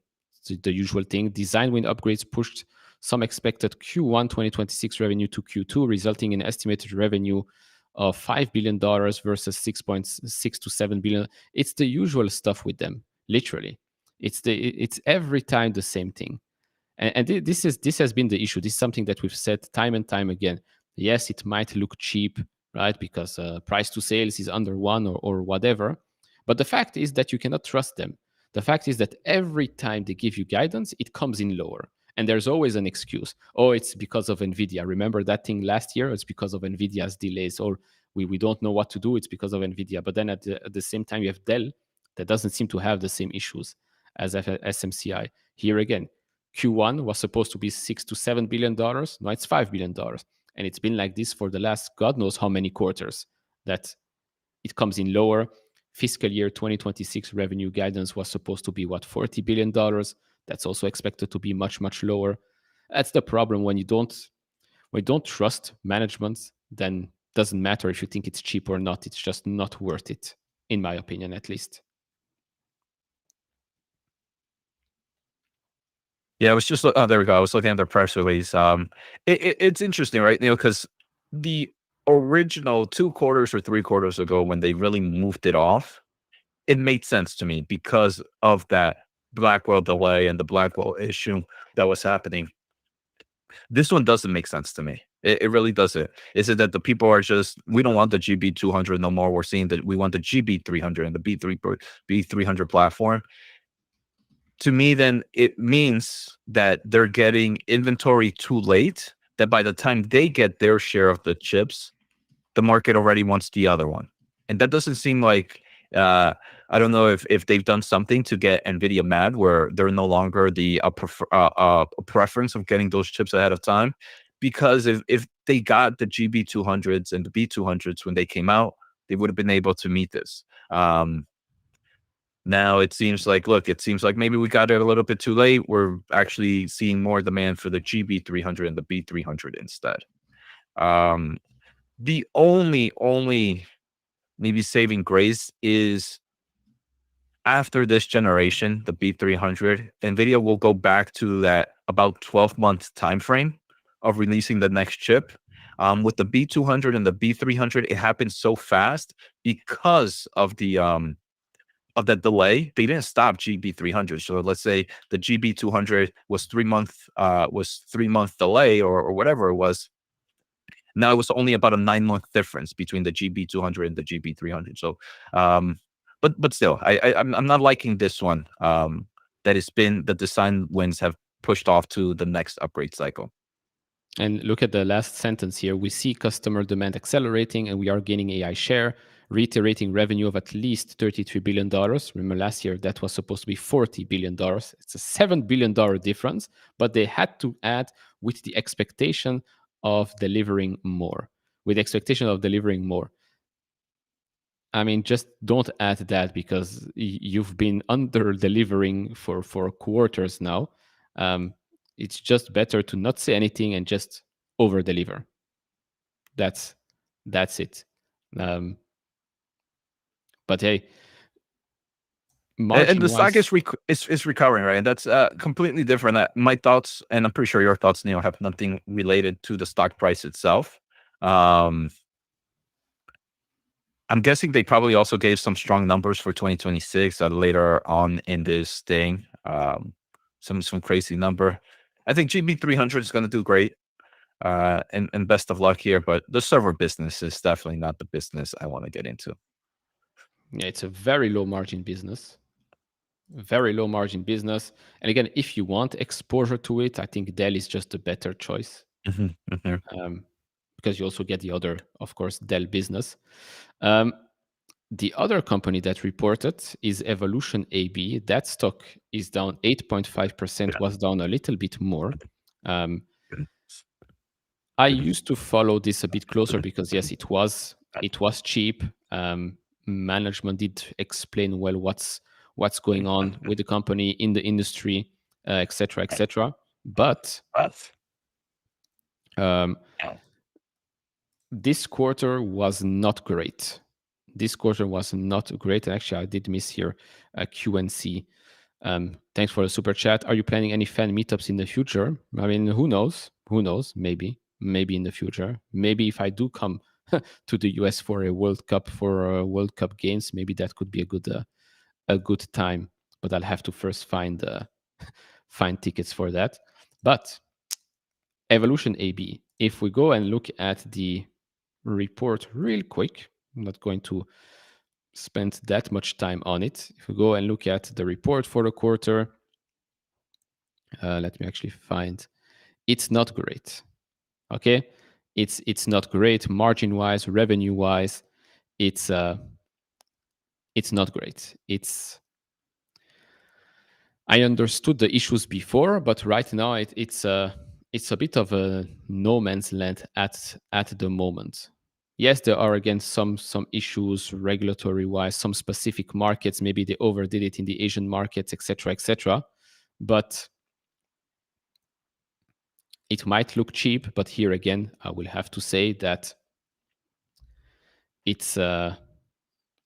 the usual thing. Design win upgrades pushed some expected Q1 2026 revenue to Q2, resulting in estimated revenue of $5 billion versus 6.6 to 7 billion. It's the usual stuff with them, literally. It's every time the same thing. And this has been the issue. This is something that we've said time and time again. Yes, it might look cheap, right? Because price to sales is under one or whatever. But the fact is that you cannot trust them. The fact is that every time they give you guidance, it comes in lower. And there's always an excuse. Oh, it's because of NVIDIA. Remember that thing last year? It's because of NVIDIA's delays. Or we don't know what to do. It's because of NVIDIA. But then at the same time, you have Dell that doesn't seem to have the same issues as SMCI. Here again, Q1 was supposed to be $6 to $7 billion. Now it's $5 billion. And it's been like this for the last God knows how many quarters that it comes in lower. Fiscal year 2026 revenue guidance was supposed to be what, $40 billion. That's also expected to be much lower. That's the problem when you don't trust management, then doesn't matter if you think it's cheap or not. It's just not worth it, in my opinion, at least. Yeah, I was just oh, there we go. I was looking at their press release. It's interesting, right? Because the original 2 quarters or 3 quarters ago, when they really moved it off, it made sense to me because of that Blackwell delay and the Blackwell issue that was happening. This one doesn't make sense to me. It really doesn't. Is it that the people are just, we don't want the GB200 no more? We're seeing that we want the GB300 and the B300 platform. to me, then it means that they're getting inventory too late, that by the time they get their share of the chips, the market already wants the other one. And that doesn't seem like, I don't know if they've done something to get Nvidia mad, where they're no longer the preference of getting those chips ahead of time. Because if they got the GB200s and the B200s when they came out, they would have been able to meet this. Now it seems like, look, it seems like maybe we got it a little bit too late. We're actually seeing more demand for the GB300 and the B300 instead. The only maybe saving grace is, after this generation, the B300, Nvidia will go back to that about 12-month time frame of releasing the next chip. With the B200 and the B300, it happened so fast because of that delay. They didn't stop GB300. So let's say the GB200 was 3-month delay, or whatever it was. Now it was only about a 9-month difference between the GB200 and the GB300. So, but still, I'm not liking this one. That it's been, the design wins have pushed off to the next upgrade cycle. And look at the last sentence here. We see customer demand accelerating and we are gaining AI share, reiterating revenue of at least $33 billion. Remember last year, that was supposed to be $40 billion. It's a $7 billion difference, but they had to add with the expectation of delivering more. With the expectation of delivering more. I mean, just don't add that, because you've been under delivering for quarters now. It's just better to not say anything and just over deliver. That's it. But hey, And the stock margin-wise, is recovering, right? And that's completely different. My thoughts, and I'm pretty sure your thoughts, Neil, have nothing related to the stock price itself. I'm guessing they probably also gave some strong numbers for 2026 later on in this thing. Some crazy number. I think GB300 is going to do great. And best of luck here. But the server business is definitely not the business I want to get into. yeah, it's a very low margin business. Very low margin business. And again, if you want exposure to it, I think Dell is just a better choice. Because you also get the other, of course, Dell business. The other company that reported is Evolution AB. That stock is down 8.5%, was down a little bit more. I used to follow this a bit closer because, yes, it was cheap. Management did explain well what's going on with the company, in the industry, etc., etc. But this quarter was not great. This quarter was not great. And actually, I did miss here QNC. Thanks for the super chat. Are you planning any fan meetups in the future? I mean, who knows? Who knows? Maybe in the future. Maybe if I do come to the US for a World Cup, World Cup games, maybe that could be a good time. But I'll have to first find tickets for that. But Evolution AB. If we go and look at the report real quick, I'm not going to spend that much time on it. If we go and look at the report for the quarter, let me actually find. It's not great. Okay, it's not great margin wise, revenue wise. It's not great. I understood the issues before, but right now it's a bit of a no man's land at the moment. Yes, there are again some issues regulatory wise, some specific markets. Maybe they overdid it in the Asian markets, etc., etc. But it might look cheap. But here again, I will have to say that it's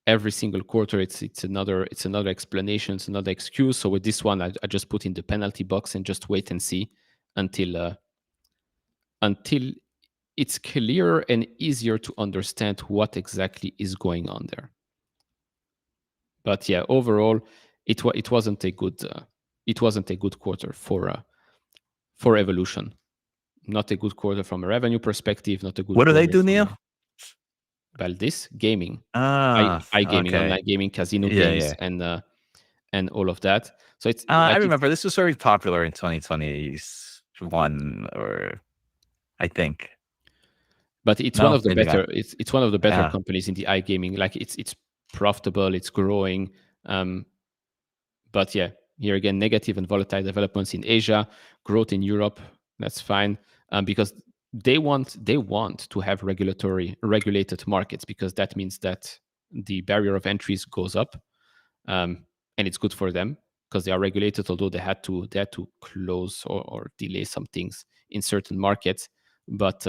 every single quarter. It's another explanation. It's another excuse. So with this one, I just put in the penalty box and just wait and see until it's clearer and easier to understand what exactly is going on there. But yeah, overall, it wasn't a good quarter for Evolution. Not a good quarter from a revenue perspective. Not a good. What do quarter they do, from Neil? Well, this gaming, iGaming, online gaming, casino games, and and all of that. So it's I like it's remember this was very popular in 2021, or I think. but it's one No, of the maybe not. better it's one of the better Yeah. companies in the iGaming. Like it's profitable, it's growing. But yeah, here again, negative and volatile developments in Asia, growth in Europe. That's fine, because they want to have regulated markets, because that means that the barrier of entries goes up, and it's good for them because they are regulated. Although they had to close or delay some things in certain markets, but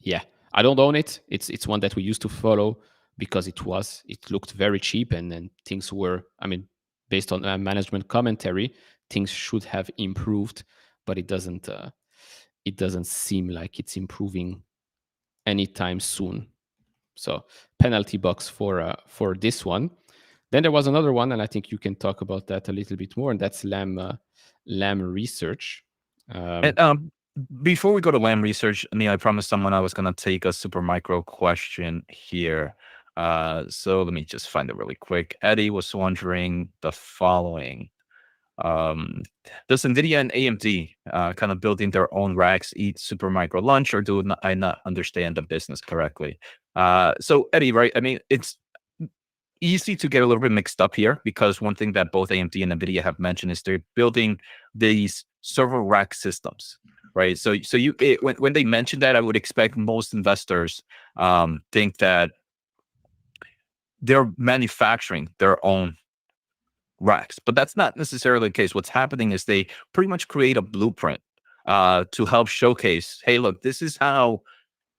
yeah, I don't own it. It's one that we used to follow because it looked very cheap, and then things were, I mean, based on management commentary, things should have improved, but it doesn't seem like it's improving anytime soon. So penalty box for this one. Then there was another one, and I think you can talk about that a little bit more, and that's Lam Research. Um, And before we go to Lam Research, I promised someone I was going to take a super micro question here. So let me just find it really quick. Eddie was wondering the following. Um, does NVIDIA and AMD kind of building their own racks eat super micro lunch, or I not understand the business correctly? So Eddie, right? It's easy to get a little bit mixed up here because one thing that both AMD and NVIDIA have mentioned is they're building these server rack systems, right? When they mention that, I would expect most investors think that they're manufacturing their own racks, but that's not necessarily the case. What's happening is they pretty much create a blueprint to help showcase, hey, look, this is how,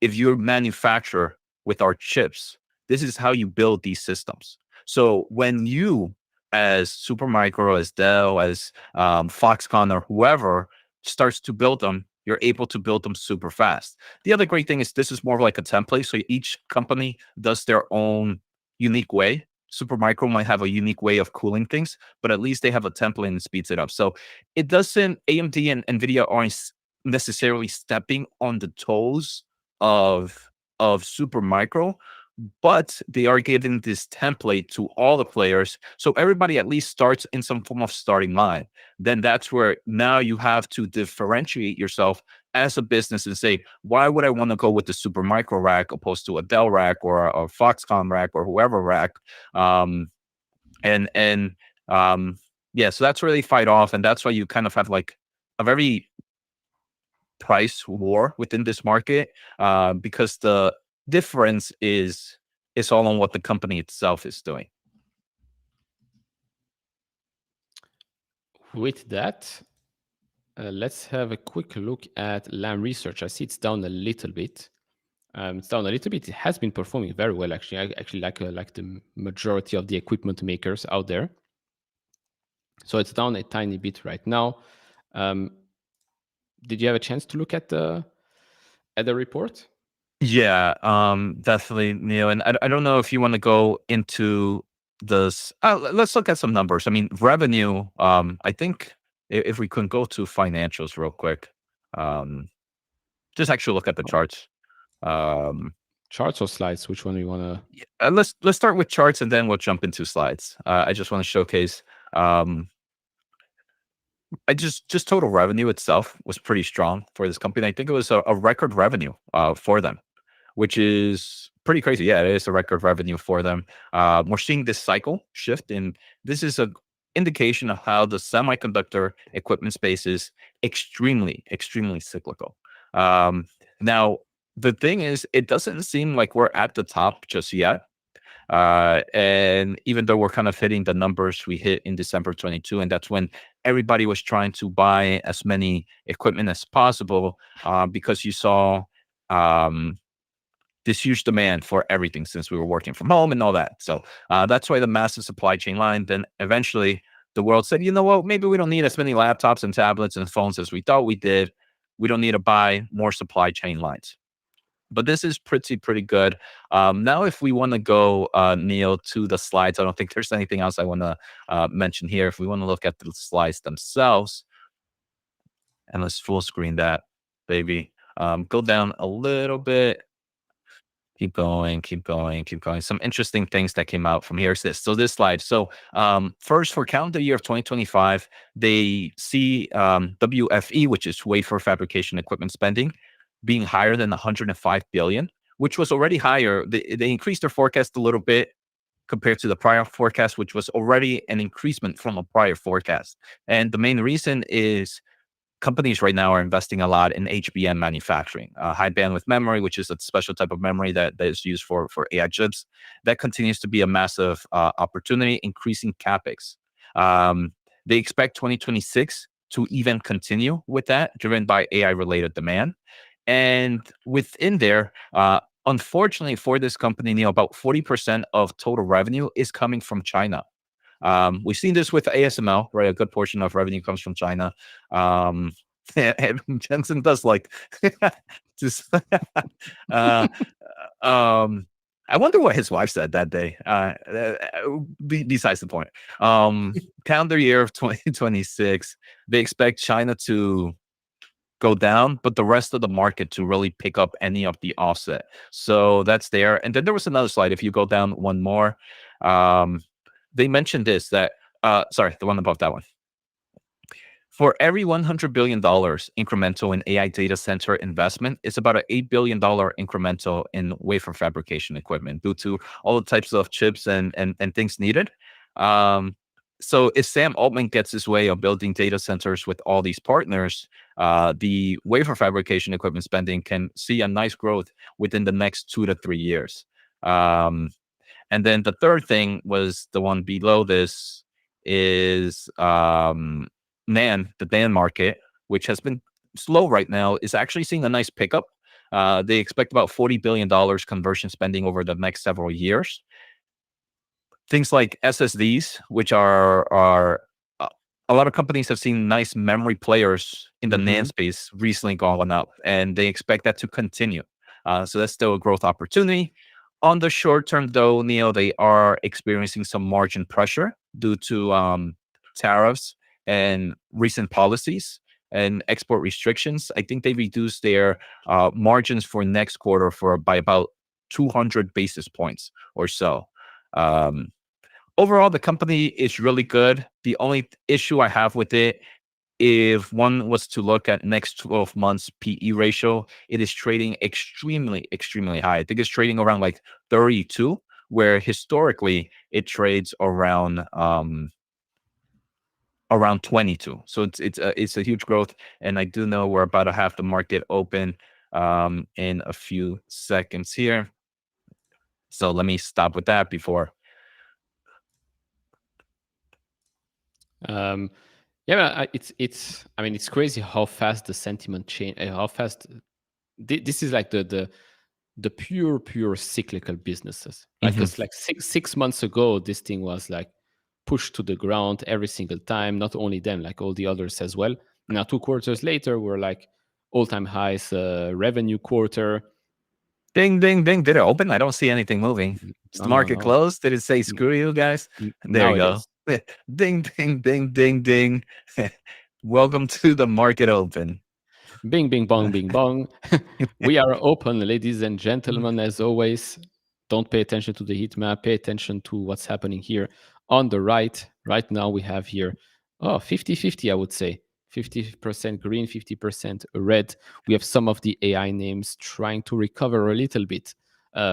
if you manufacture with our chips, this is how you build these systems. So when you, as Supermicro, as Dell, as Foxconn, or whoever starts to build them, you're able to build them super fast. The other great thing is this is more of like a template. So each company does their own unique way. Supermicro might have a unique way of cooling things, but at least they have a template and it speeds it up. So it doesn't, AMD and NVIDIA aren't necessarily stepping on the toes of Supermicro, but they are giving this template to all the players, so everybody at least starts in some form of starting line. Then that's where now you have to differentiate yourself as a business and say, why would I want to go with the Supermicro rack opposed to a Dell rack or a Foxconn rack or whoever rack? Um, and yeah, so that's where they fight off, and that's why you kind of have like a very price war within this market, because the difference is all on what the company itself is doing. with that, let's have a quick look at Lam Research. I see it's down a little bit. It's down a little bit. It has been performing very well, actually. I actually like the majority of the equipment makers out there. So it's down a tiny bit right now. Um, did you have a chance to look at the report? Yeah, definitely, Neil. And I don't know if you want to go into this. Let's look at some numbers. Revenue. I think if we can go to financials real quick, um, just actually look at the charts. Um, Charts or slides? Which one do you want to? let's start with charts and then we'll jump into slides. I just want to showcase. Um, I just total revenue itself was pretty strong for this company. I think it was a record revenue for them, which is pretty crazy. Yeah, it is a record revenue for them. We're seeing this cycle shift, and this is a indication of how the semiconductor equipment space is extremely, extremely cyclical. Um, Now, the thing is, it doesn't seem like we're at the top just yet. And even though we're kind of hitting the numbers we hit in December 22, and that's when everybody was trying to buy as many equipment as possible, because you saw um, this huge demand for everything since we were working from home and all that. So that's why the massive supply chain line. Then eventually the world said, you know what, maybe we don't need as many laptops and tablets and phones as we thought we did. We don't need to buy more supply chain lines. But this is pretty good. Now, if we want to go, Neil, to the slides, I don't think there's anything else I want to mention here. If we want to look at the slides themselves, and let's full screen that, baby. Go down a little bit. Keep going, keep going, keep going. Some interesting things that came out from here is this. So this slide. So first for calendar year of 2025, they see WFE, which is wafer fabrication equipment spending, being higher than 105 billion, which was already higher. They increased their forecast a little bit compared to the prior forecast, which was already an increasement from a prior forecast. And the main reason is companies right now are investing a lot in HBM manufacturing, high bandwidth memory, which is a special type of memory that is used for AI chips. That continues to be a massive opportunity, increasing capex. Um, they expect 2026 to even continue with that, driven by AI related demand. And within there, unfortunately for this company, Neil, about 40% of total revenue is coming from China. We've seen this with ASML, right? A good portion of revenue comes from China. Um, and Jensen does like just uh, um, I wonder what his wife said that day. Besides the point, calendar year of 2026, they expect China to go down, but the rest of the market to really pick up any of the offset. So that's there. And then there was another slide. If you go down one more, um, they mentioned this that sorry, the one above that one. For every $100 billion incremental in AI data center investment, it's about an $8 billion incremental in wafer fabrication equipment due to all the types of chips and things needed. Um, so if Sam Altman gets his way of building data centers with all these partners, the wafer fabrication equipment spending can see a nice growth within the next 2 to 3 years. Um, and then the third thing was the one below this is the NAND market, which has been slow right now, is actually seeing a nice pickup. They expect about $40 billion conversion spending over the next several years. Things like SSDs, which are a lot of companies have seen nice memory players in the NAND Hmm. space recently going up, and they expect that to continue. So that's still a growth opportunity. On the short term, though, Neil, they are experiencing some margin pressure due to tariffs and recent policies and export restrictions. I think they reduced their margins for next quarter by about 200 basis points or so. Um, Overall, the company is really good. The only issue I have with it, if one was to look at next 12 months PE ratio, it is trading extremely, extremely high. I think it's trading around like 32, where historically it trades around 22. So it's a huge growth. And I do know we're about to have the market open in a few seconds here. So let me stop with that before. Um, yeah, but it's. I mean, it's crazy how fast the sentiment change. How fast this is like the pure cyclical businesses, right? Mhm. Because like six months ago, this thing was like pushed to the ground every single time. Not only them, like all the others as well. Now 2 quarters later, we're like all-time highs revenue quarter. Ding, ding, ding. Did it open? I don't see anything moving. Is No, the no, market no. closed? Did it say N- screw you guys? There Now you it go. is. Ding, ding, ding, ding, ding. Welcome to the market open. Bing, bing, bong, bing, bong. We are open, ladies and gentlemen, as always. Don't pay attention to the heat map. Pay attention to what's happening here on the right. Right now, we have here 50-50, I would say. 50% green, 50% red. We have some of the AI names trying to recover a little bit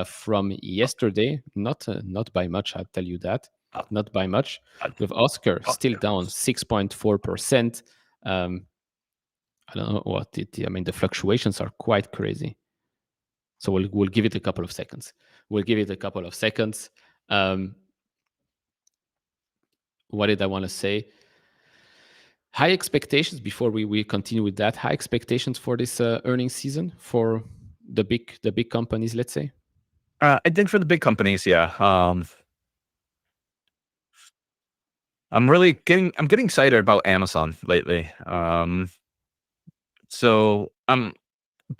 from yesterday. Not by much, I'll tell you that. Not by much. We have Oscar still down 6.4%. I don't know what I mean, the fluctuations are quite crazy. So we'll give it a couple of seconds. We'll give it a couple of seconds. Um, what did I want to say? High expectations before we continue with that. High expectations for this earnings season for the big companies. Let's say. I think for the big companies, yeah. I'm getting excited about Amazon lately. So I'm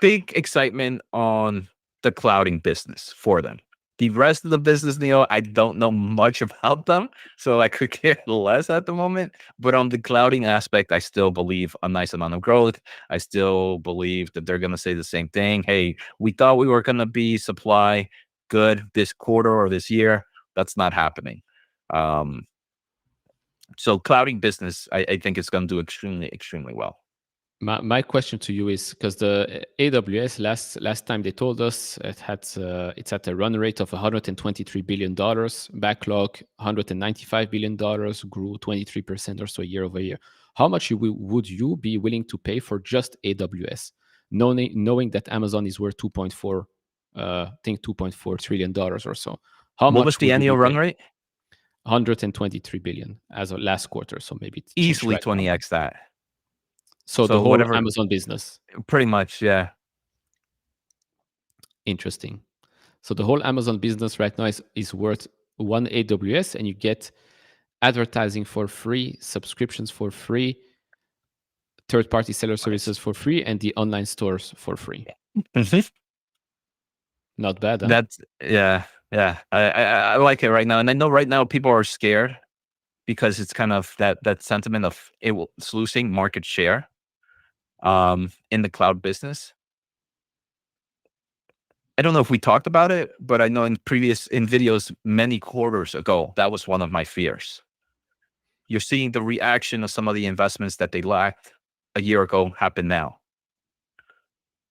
big excitement on the clouding business for them. The rest of the business, Neil, I don't know much about them, so I could care less at the moment. But on the clouding aspect, I still believe a nice amount of growth. I still believe that they're going to say the same thing. Hey, we thought we were going to be supply good this quarter or this year. That's not happening. Um, so clouding business, I think it's going to do extremely, extremely well. My question to you is because the AWS last time they told us it's at a run rate of 123 billion dollars, backlog 195 billion dollars, grew 23% or so year over year. How much would you be willing to pay for just AWS, knowing that Amazon is worth 2.4, I think 2.4 trillion dollars or so? How What was much the would you be annual run paying? rate? 123 billion as of last quarter, so maybe it's changed Easily right now. 20x that. So the So whole whatever, Amazon business. pretty much, yeah. Interesting. So the whole Amazon business right now is worth one AWS, and you get advertising for free, subscriptions for free, third-party seller services for free, and the online stores for free. Mhm. Not bad, huh? That's yeah, yeah. I like it right now, and I know right now people are scared because it's kind of that sentiment of it's losing market share in the cloud business. I don't know if we talked about it, but I know in videos many quarters ago, that was one of my fears. You're seeing the reaction of some of the investments that they lacked a year ago happen now.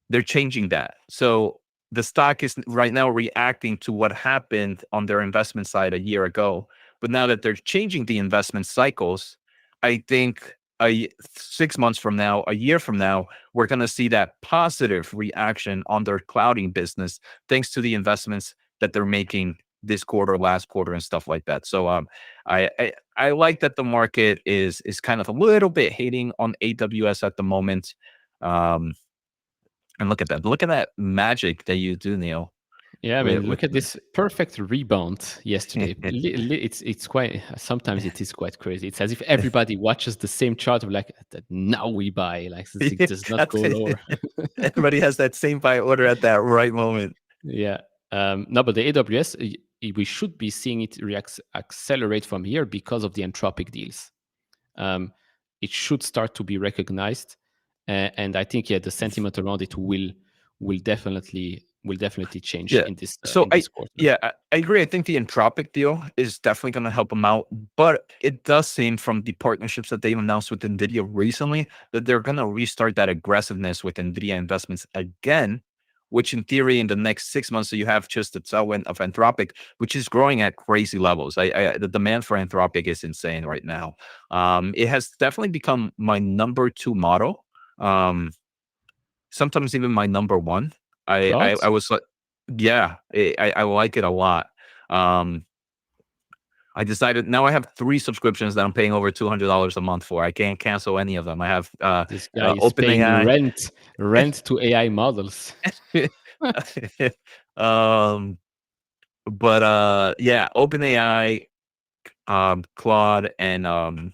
They're changing that. So the stock is right now reacting to what happened on their investment side a year ago. But now that they're changing the investment cycles, I think 6 months from now, a year from now, we're going to see that positive reaction on their clouding business, thanks to the investments that they're making this quarter, last quarter, and stuff like that. So I like that the market is kind of a little bit hating on AWS at the moment. Um, and look at that. Look at that magic that you do, Neil. Yeah, I With, mean, with look at this perfect rebound yesterday. It's quite, sometimes it is quite crazy. It's as if everybody watches the same chart of like, now we buy, like it does not go lower. Everybody has that same buy order at that right moment. Yeah. No, but the AWS, we should be seeing it accelerate from here because of the Anthropic deals. It should start to be recognized, and I think the sentiment around it will definitely change Yeah. in this So quarter. I agree. I think the Entropic deal is definitely going to help them out, but it does seem from the partnerships that they've announced with Nvidia recently that they're going to restart that aggressiveness with Nvidia investments again, which in theory in the next 6 months, so you have just the tailwind of Anthropic, which is growing at crazy levels. The demand for Anthropic is insane right now. It has definitely become my number two model. Um, Sometimes even my number one. I Clouds? was like, yeah, I like it a lot. Um, I decided now I have 3 subscriptions that I'm paying over $200 a month for. I can't cancel any of them. I have This guy is paying OpenAI. rent to AI models. um, but yeah, OpenAI, Claude, and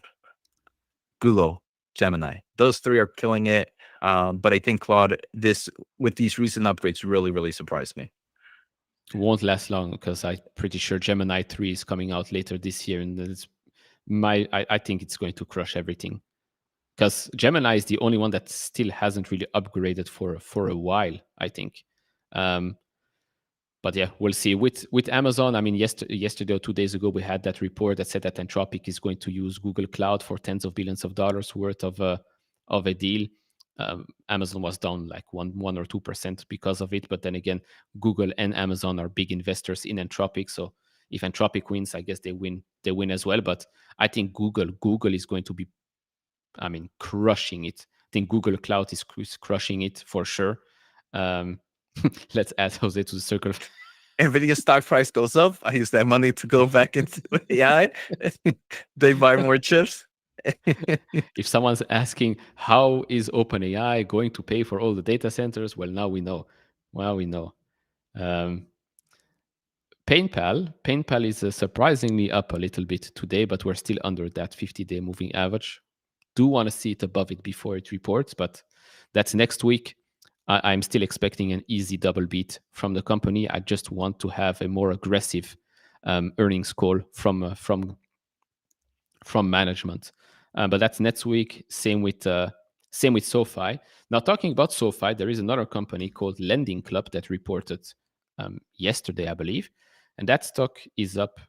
Google Gemini. Those 3 are killing it. But I think Claude, this with these recent upgrades, really, really surprised me. Won't last long because I'm pretty sure Gemini 3 is coming out later this year, and I think it's going to crush everything. Because Gemini is the only one that still hasn't really upgraded for a while, I think. Um, but yeah, we'll see. With Amazon, I mean, yesterday or 2 days ago, we had that report that said that Anthropic is going to use Google Cloud for tens of billions of dollars worth of a deal. Amazon was down like 1 or 2% because of it, but then again, Google and Amazon are big investors in Anthropic, so if Anthropic wins, I guess they win. They win as well. But I think Google is going to be, I mean, crushing it. I think Google Cloud is crushing it for sure. Um, let's add Jose to the circle. Nvidia stock price goes up. I use that money to go back into AI. They buy more chips. If someone's asking how is OpenAI going to pay for all the data centers, well, now we know. Well, we know. Um, PayPal is surprisingly up a little bit today, but we're still under that 50-day moving average. Do want to see it above it before it reports, but that's next week. I'm still expecting an easy double beat from the company. I just want to have a more aggressive earnings call from management. But that's next week. Same with SoFi. Now, talking about SoFi, there is another company called Lending Club that reported yesterday, I believe, and that stock is up.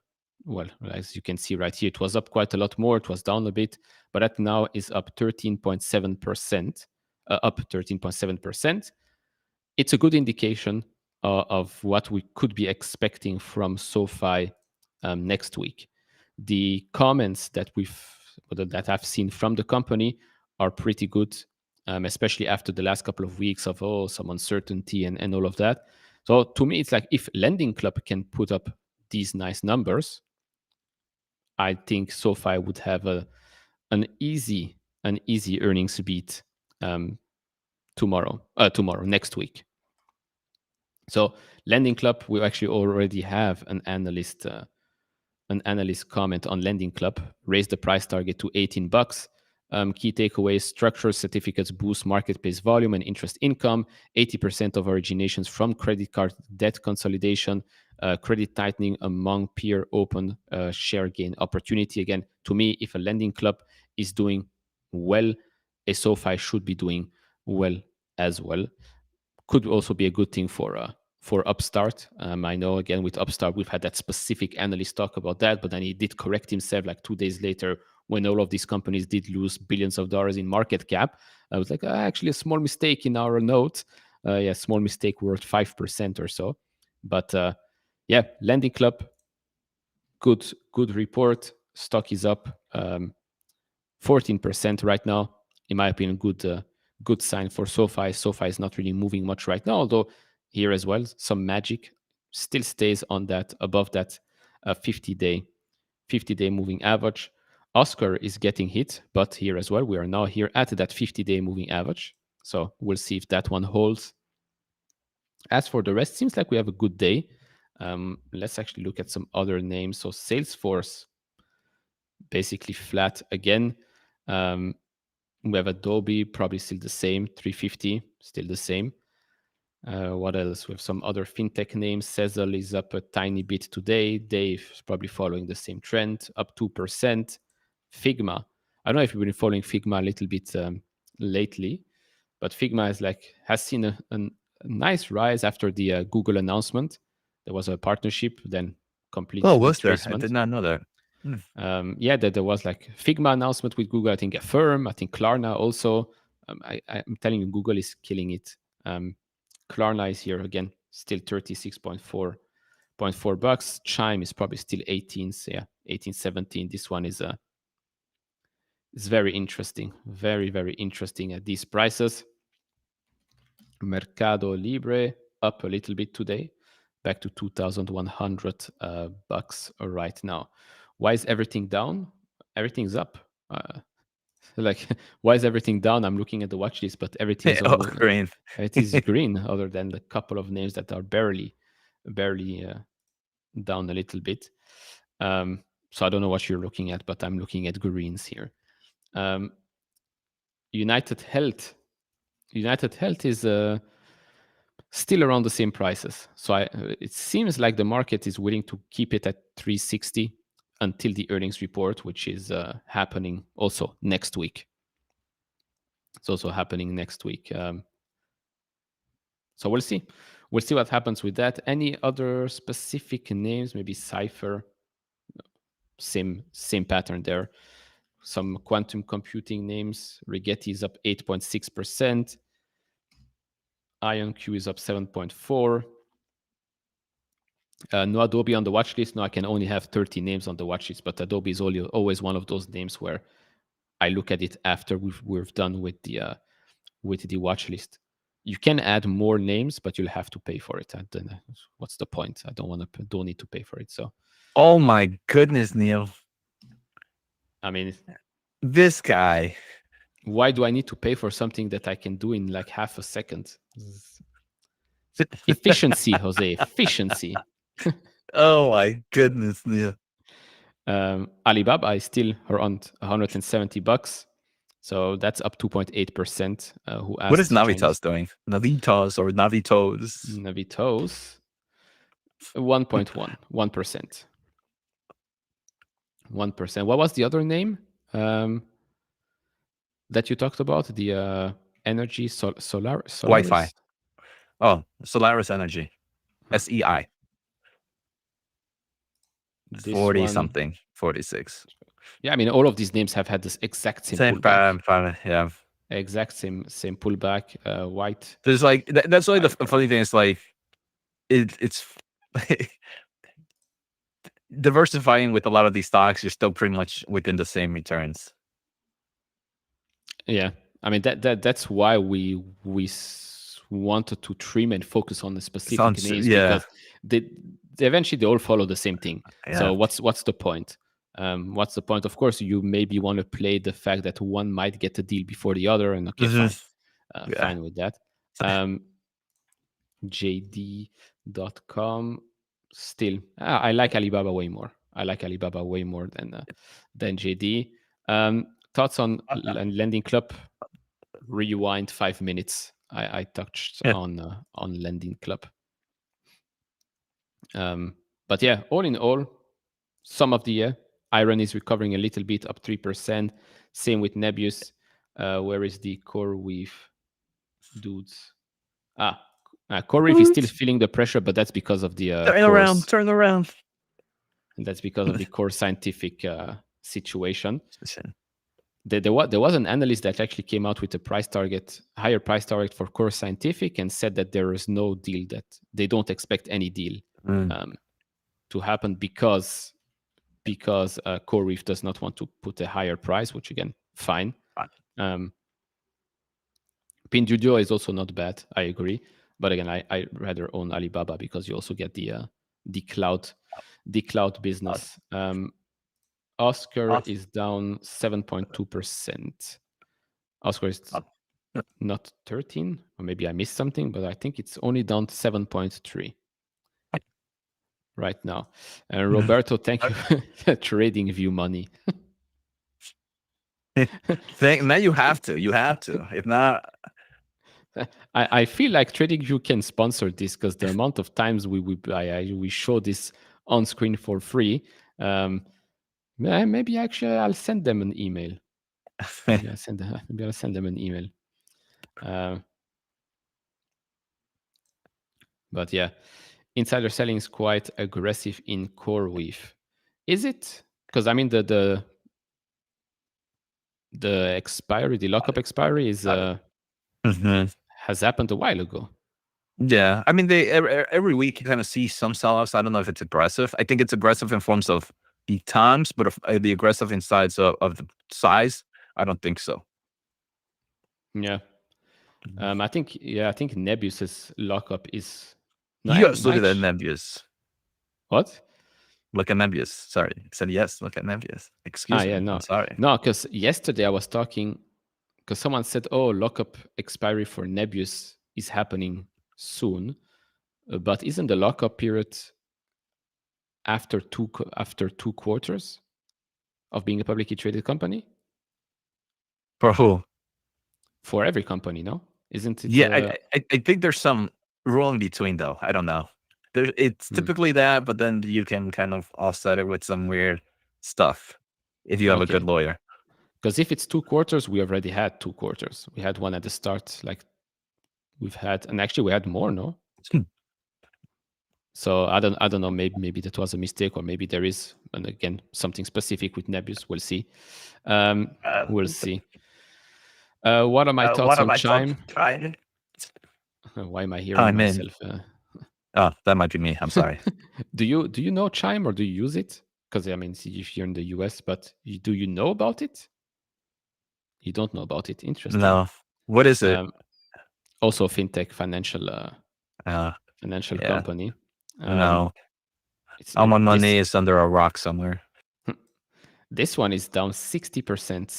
Well, as you can see right here, it was up quite a lot more. It was down a bit, but that now is up 13.7%. Up 13.7%. It's a good indication of what we could be expecting from SoFi next week. The comments that I've seen from the company are pretty good, especially after the last couple of weeks of some uncertainty and all of that. So to me, it's like if Lending Club can put up these nice numbers, I think SoFi would have an easy earnings beat um, tomorrow next week. So Lending Club, we actually already have an analyst comment on Lending Club, raised the price target to $18. Key takeaways: structured certificates boost marketplace volume and interest income. 80% of originations from credit card debt consolidation. Credit tightening among peer open share gain opportunity. Again, to me, if a Lending Club is doing well, a SoFi should be doing well as well. Could also be a good thing for Upstart. I know, again, with Upstart, we've had that specific analyst talk about that, but then he did correct himself like 2 days later when all of these companies did lose billions of dollars in market cap. I was like, actually, a small mistake in our note. Yeah, small mistake worth 5% or so. But yeah, Lending Club, good report. Stock is up 14% right now. In my opinion, good sign for SoFi. SoFi is not really moving much right now, although here as well, some magic still stays on that above that 50-day moving average. Oscar is getting hit, but here as well, we are now here at that 50-day moving average. So we'll see if that one holds. As for the rest, seems like we have a good day. Let's actually look at some other names. So Salesforce, basically flat again. We have Adobe, probably still the same, 350, still the same. What else? We have some other fintech names. Sezzle is up a tiny bit today. Dave is probably following the same trend, up 2%. Figma. I don't know if you've been following Figma a little bit lately, but Figma has seen a nice rise after the Google announcement. There was a partnership, then complete Oh, was there? I retracement. did not know that. Yeah, that there was like Figma announcement with Google. I think Affirm, I think Klarna also. I'm telling you, Google is killing it. Klarna is here again, still 36.4 bucks. Chime is probably still 18, so yeah, 18, 17. This one is very interesting, very interesting at these prices. Mercado Libre up a little bit today, back to 2,100 bucks right now. Why is everything down? Everything's up. Like, why is everything down? I'm looking at the watch list, but everything is Oh, almost green. it is green, other than the couple of names that are barely down a little bit. So I don't know what you're looking at, but I'm looking at greens here. United Health. United Health is still around the same prices. So it seems like the market is willing to keep it at 360 until the earnings report, which is happening also next week. It's also happening next week. So we'll see. We'll see what happens with that. Any other specific names? Maybe Cypher. Same pattern there. Some quantum computing names. Rigetti is up 8.6%. IonQ is up 7.4%. No Adobe on the watch list. No, I can only have 30 names on the watch list, but Adobe is always one of those names where I look at it after we've done with the watch list. You can add more names, but you'll have to pay for it. And what's the point? I don't need to pay for it. So, Oh my goodness, Neil. I mean, This guy. why do I need to pay for something that I can do in like half a second? Efficiency, Jose, efficiency. Oh my goodness, Neil. Alibaba is still around 170 bucks. So that's up 2.8%. Who What is asked Navitas Chinese? doing? Navitas or Navitos? Navitos, 1.1, 1%. 1%. What was the other name that you talked about? The energy Wi-Fi. Solaris? Oh, Solaris Energy. Huh. SEI. This 40 one, something. 46. yeah, I mean, all of these names have had this exact same Same pullback. yeah. Exact same pullback. White. There's like that's why the White. funny thing is like it's diversifying with a lot of these stocks. You're still pretty much within the same returns. Yeah, I mean that's why we wanted to trim and focus on the specific Sounds names, yeah because they eventually they all follow the same thing. yeah. So what's the point? What's the point? Of course, you maybe want to play the fact that one might get a deal before the other, and okay, Mhm. fine, Yeah. fine with that. JD.com. Still, I like Alibaba way more. I like Alibaba way more than JD. Thoughts on Lending Club? Rewind 5 minutes. I touched Yeah. on Lending Club. But yeah, all in all, some of the year, Iron is recovering a little bit, up 3%. Same with Nebius. Where is the Core Weave dudes? Core Weave is still feeling the pressure, but that's because of the course. Turn around. And that's because of the Core Scientific situation. There was an analyst that actually came out with a higher price target for Core Scientific, and said that there is no deal, that they don't expect any deal to happen, because Core Reef does not want to put a higher price, which again, fine. Pinduoduo is also not bad, I agree. But again, I rather own Alibaba, because you also get the cloud business. Oscar is down 7.2%. Oscar is not 13, or maybe I missed something, but I think it's only down 7.3 right now. And Roberto, thank you for trading View money. Now you have to. If not, I feel like TradingView can sponsor this, because the amount of times we show this on screen for free. Maybe actually I'll send them an email. Maybe I'll send them an email. But yeah, insider selling is quite aggressive in CoreWeave. Is it? Because I mean the expiry, the lockup expiry is has happened a while ago. Yeah, I mean, they every week you kind of see some sell-offs. I don't know if it's aggressive. I think it's aggressive in forms of the times, but the aggressive in size of the size, I don't think so. Yeah. I think Nebius's lockup is no. Yes, look at that Nebius. What? Look at Nebius. Sorry, I said yes. Look at Nebius. Excuse me. No, I'm sorry. no, because yesterday I was talking, because someone said, "Oh, lockup expiry for Nebius is happening soon," but isn't the lockup period after two quarters of being a publicly traded company? For who? For every company, no? Isn't it? Yeah, I think there's some rule in between though. I don't know. It's typically that, but then you can kind of offset it with some weird stuff if you have a good lawyer. Because if it's 2 quarters, we already had 2 quarters. We had one at the start, like we've had, and actually we had more, no? So I don't know. Maybe that was a mistake, or maybe there is, and again, something specific with Nebius. We'll see. We'll see. What are my thoughts on Chime? Why am I hearing myself? Oh, that might be me. I'm sorry. Do you know Chime, or do you use it? Because I mean, if you're in the US, but do you know about it? You don't know about it. Interesting. No. What is it? Also, fintech, financial company. No. It's All my money is under a rock somewhere. This one is down 60%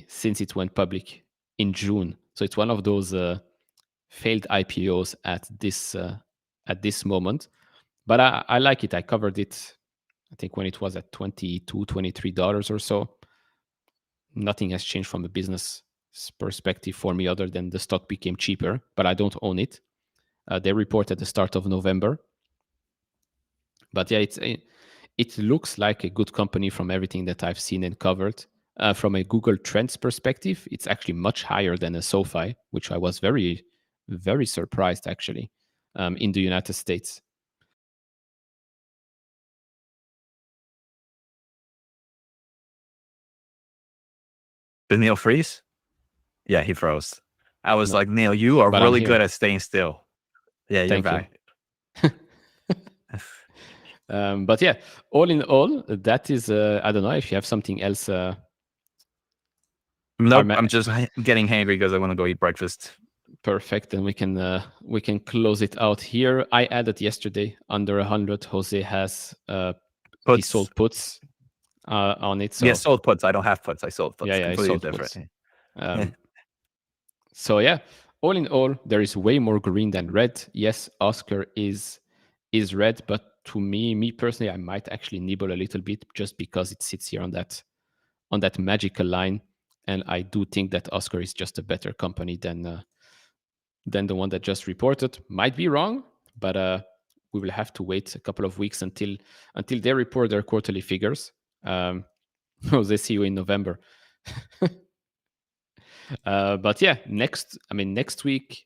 since it went public in June. So it's one of those failed IPOs at this moment. But I like it. I covered it, I think, when it was at $22, $23 or so. nothing has changed from a business perspective for me other than the stock became cheaper, but I don't own it. They report at the start of November. But yeah, it looks like a good company from everything that I've seen and covered. From a Google Trends perspective, it's actually much higher than a SoFi, which I was very, very surprised actually in the United States. Did Neil freeze? Yeah, he froze. I was No, like, Neil, you are but I'm really good here. at staying still. Yeah, you're Thank you. back. But yeah, all in all, that is. I don't know if you have something else. Nope, I'm just getting hangry because I want to go eat breakfast. Perfect, and we can close it out here. I added yesterday under 100. Jose has he Puts. sold puts on it. Yeah, So sold puts. I don't have puts. I sold puts. yeah, he Completely sold different. puts. So yeah, all in all, there is way more green than red. Yes, Oscar is red, but to me personally, I might actually nibble a little bit just because it sits here on that magical line, and I do think that Oscar is just a better company than the one that just reported. Might be wrong, but we will have to wait a couple of weeks until they report their quarterly figures. They see you in November. But yeah, next week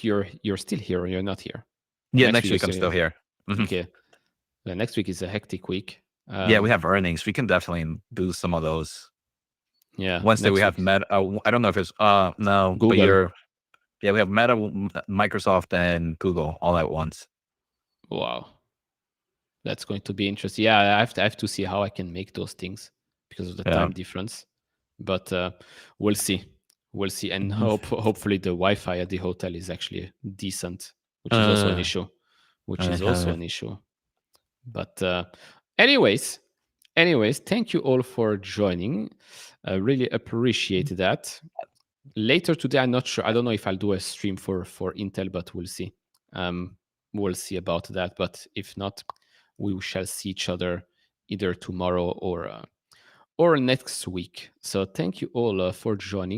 you're still here or you're not here? Yeah, Next next week you're week I'm still still here. here. Okay. Next week is a hectic week. Yeah, we have earnings. We can definitely do some of those. Yeah. Wednesday we Next have week. Meta. I don't know if it's no, but Google. we have Meta, Microsoft, and Google all at once. Wow. That's going to be interesting. Yeah, I have to see how I can make those things because of the time difference. But we'll see. We'll see. And hopefully the Wi-Fi at the hotel is actually decent, which is also an issue. But anyways, thank you all for joining. I really appreciate that. Later today, I'm not sure. I don't know if I'll do a stream for Intel, but we'll see. We'll see about that. But if not, we shall see each other either tomorrow or next week. So thank you all for joining.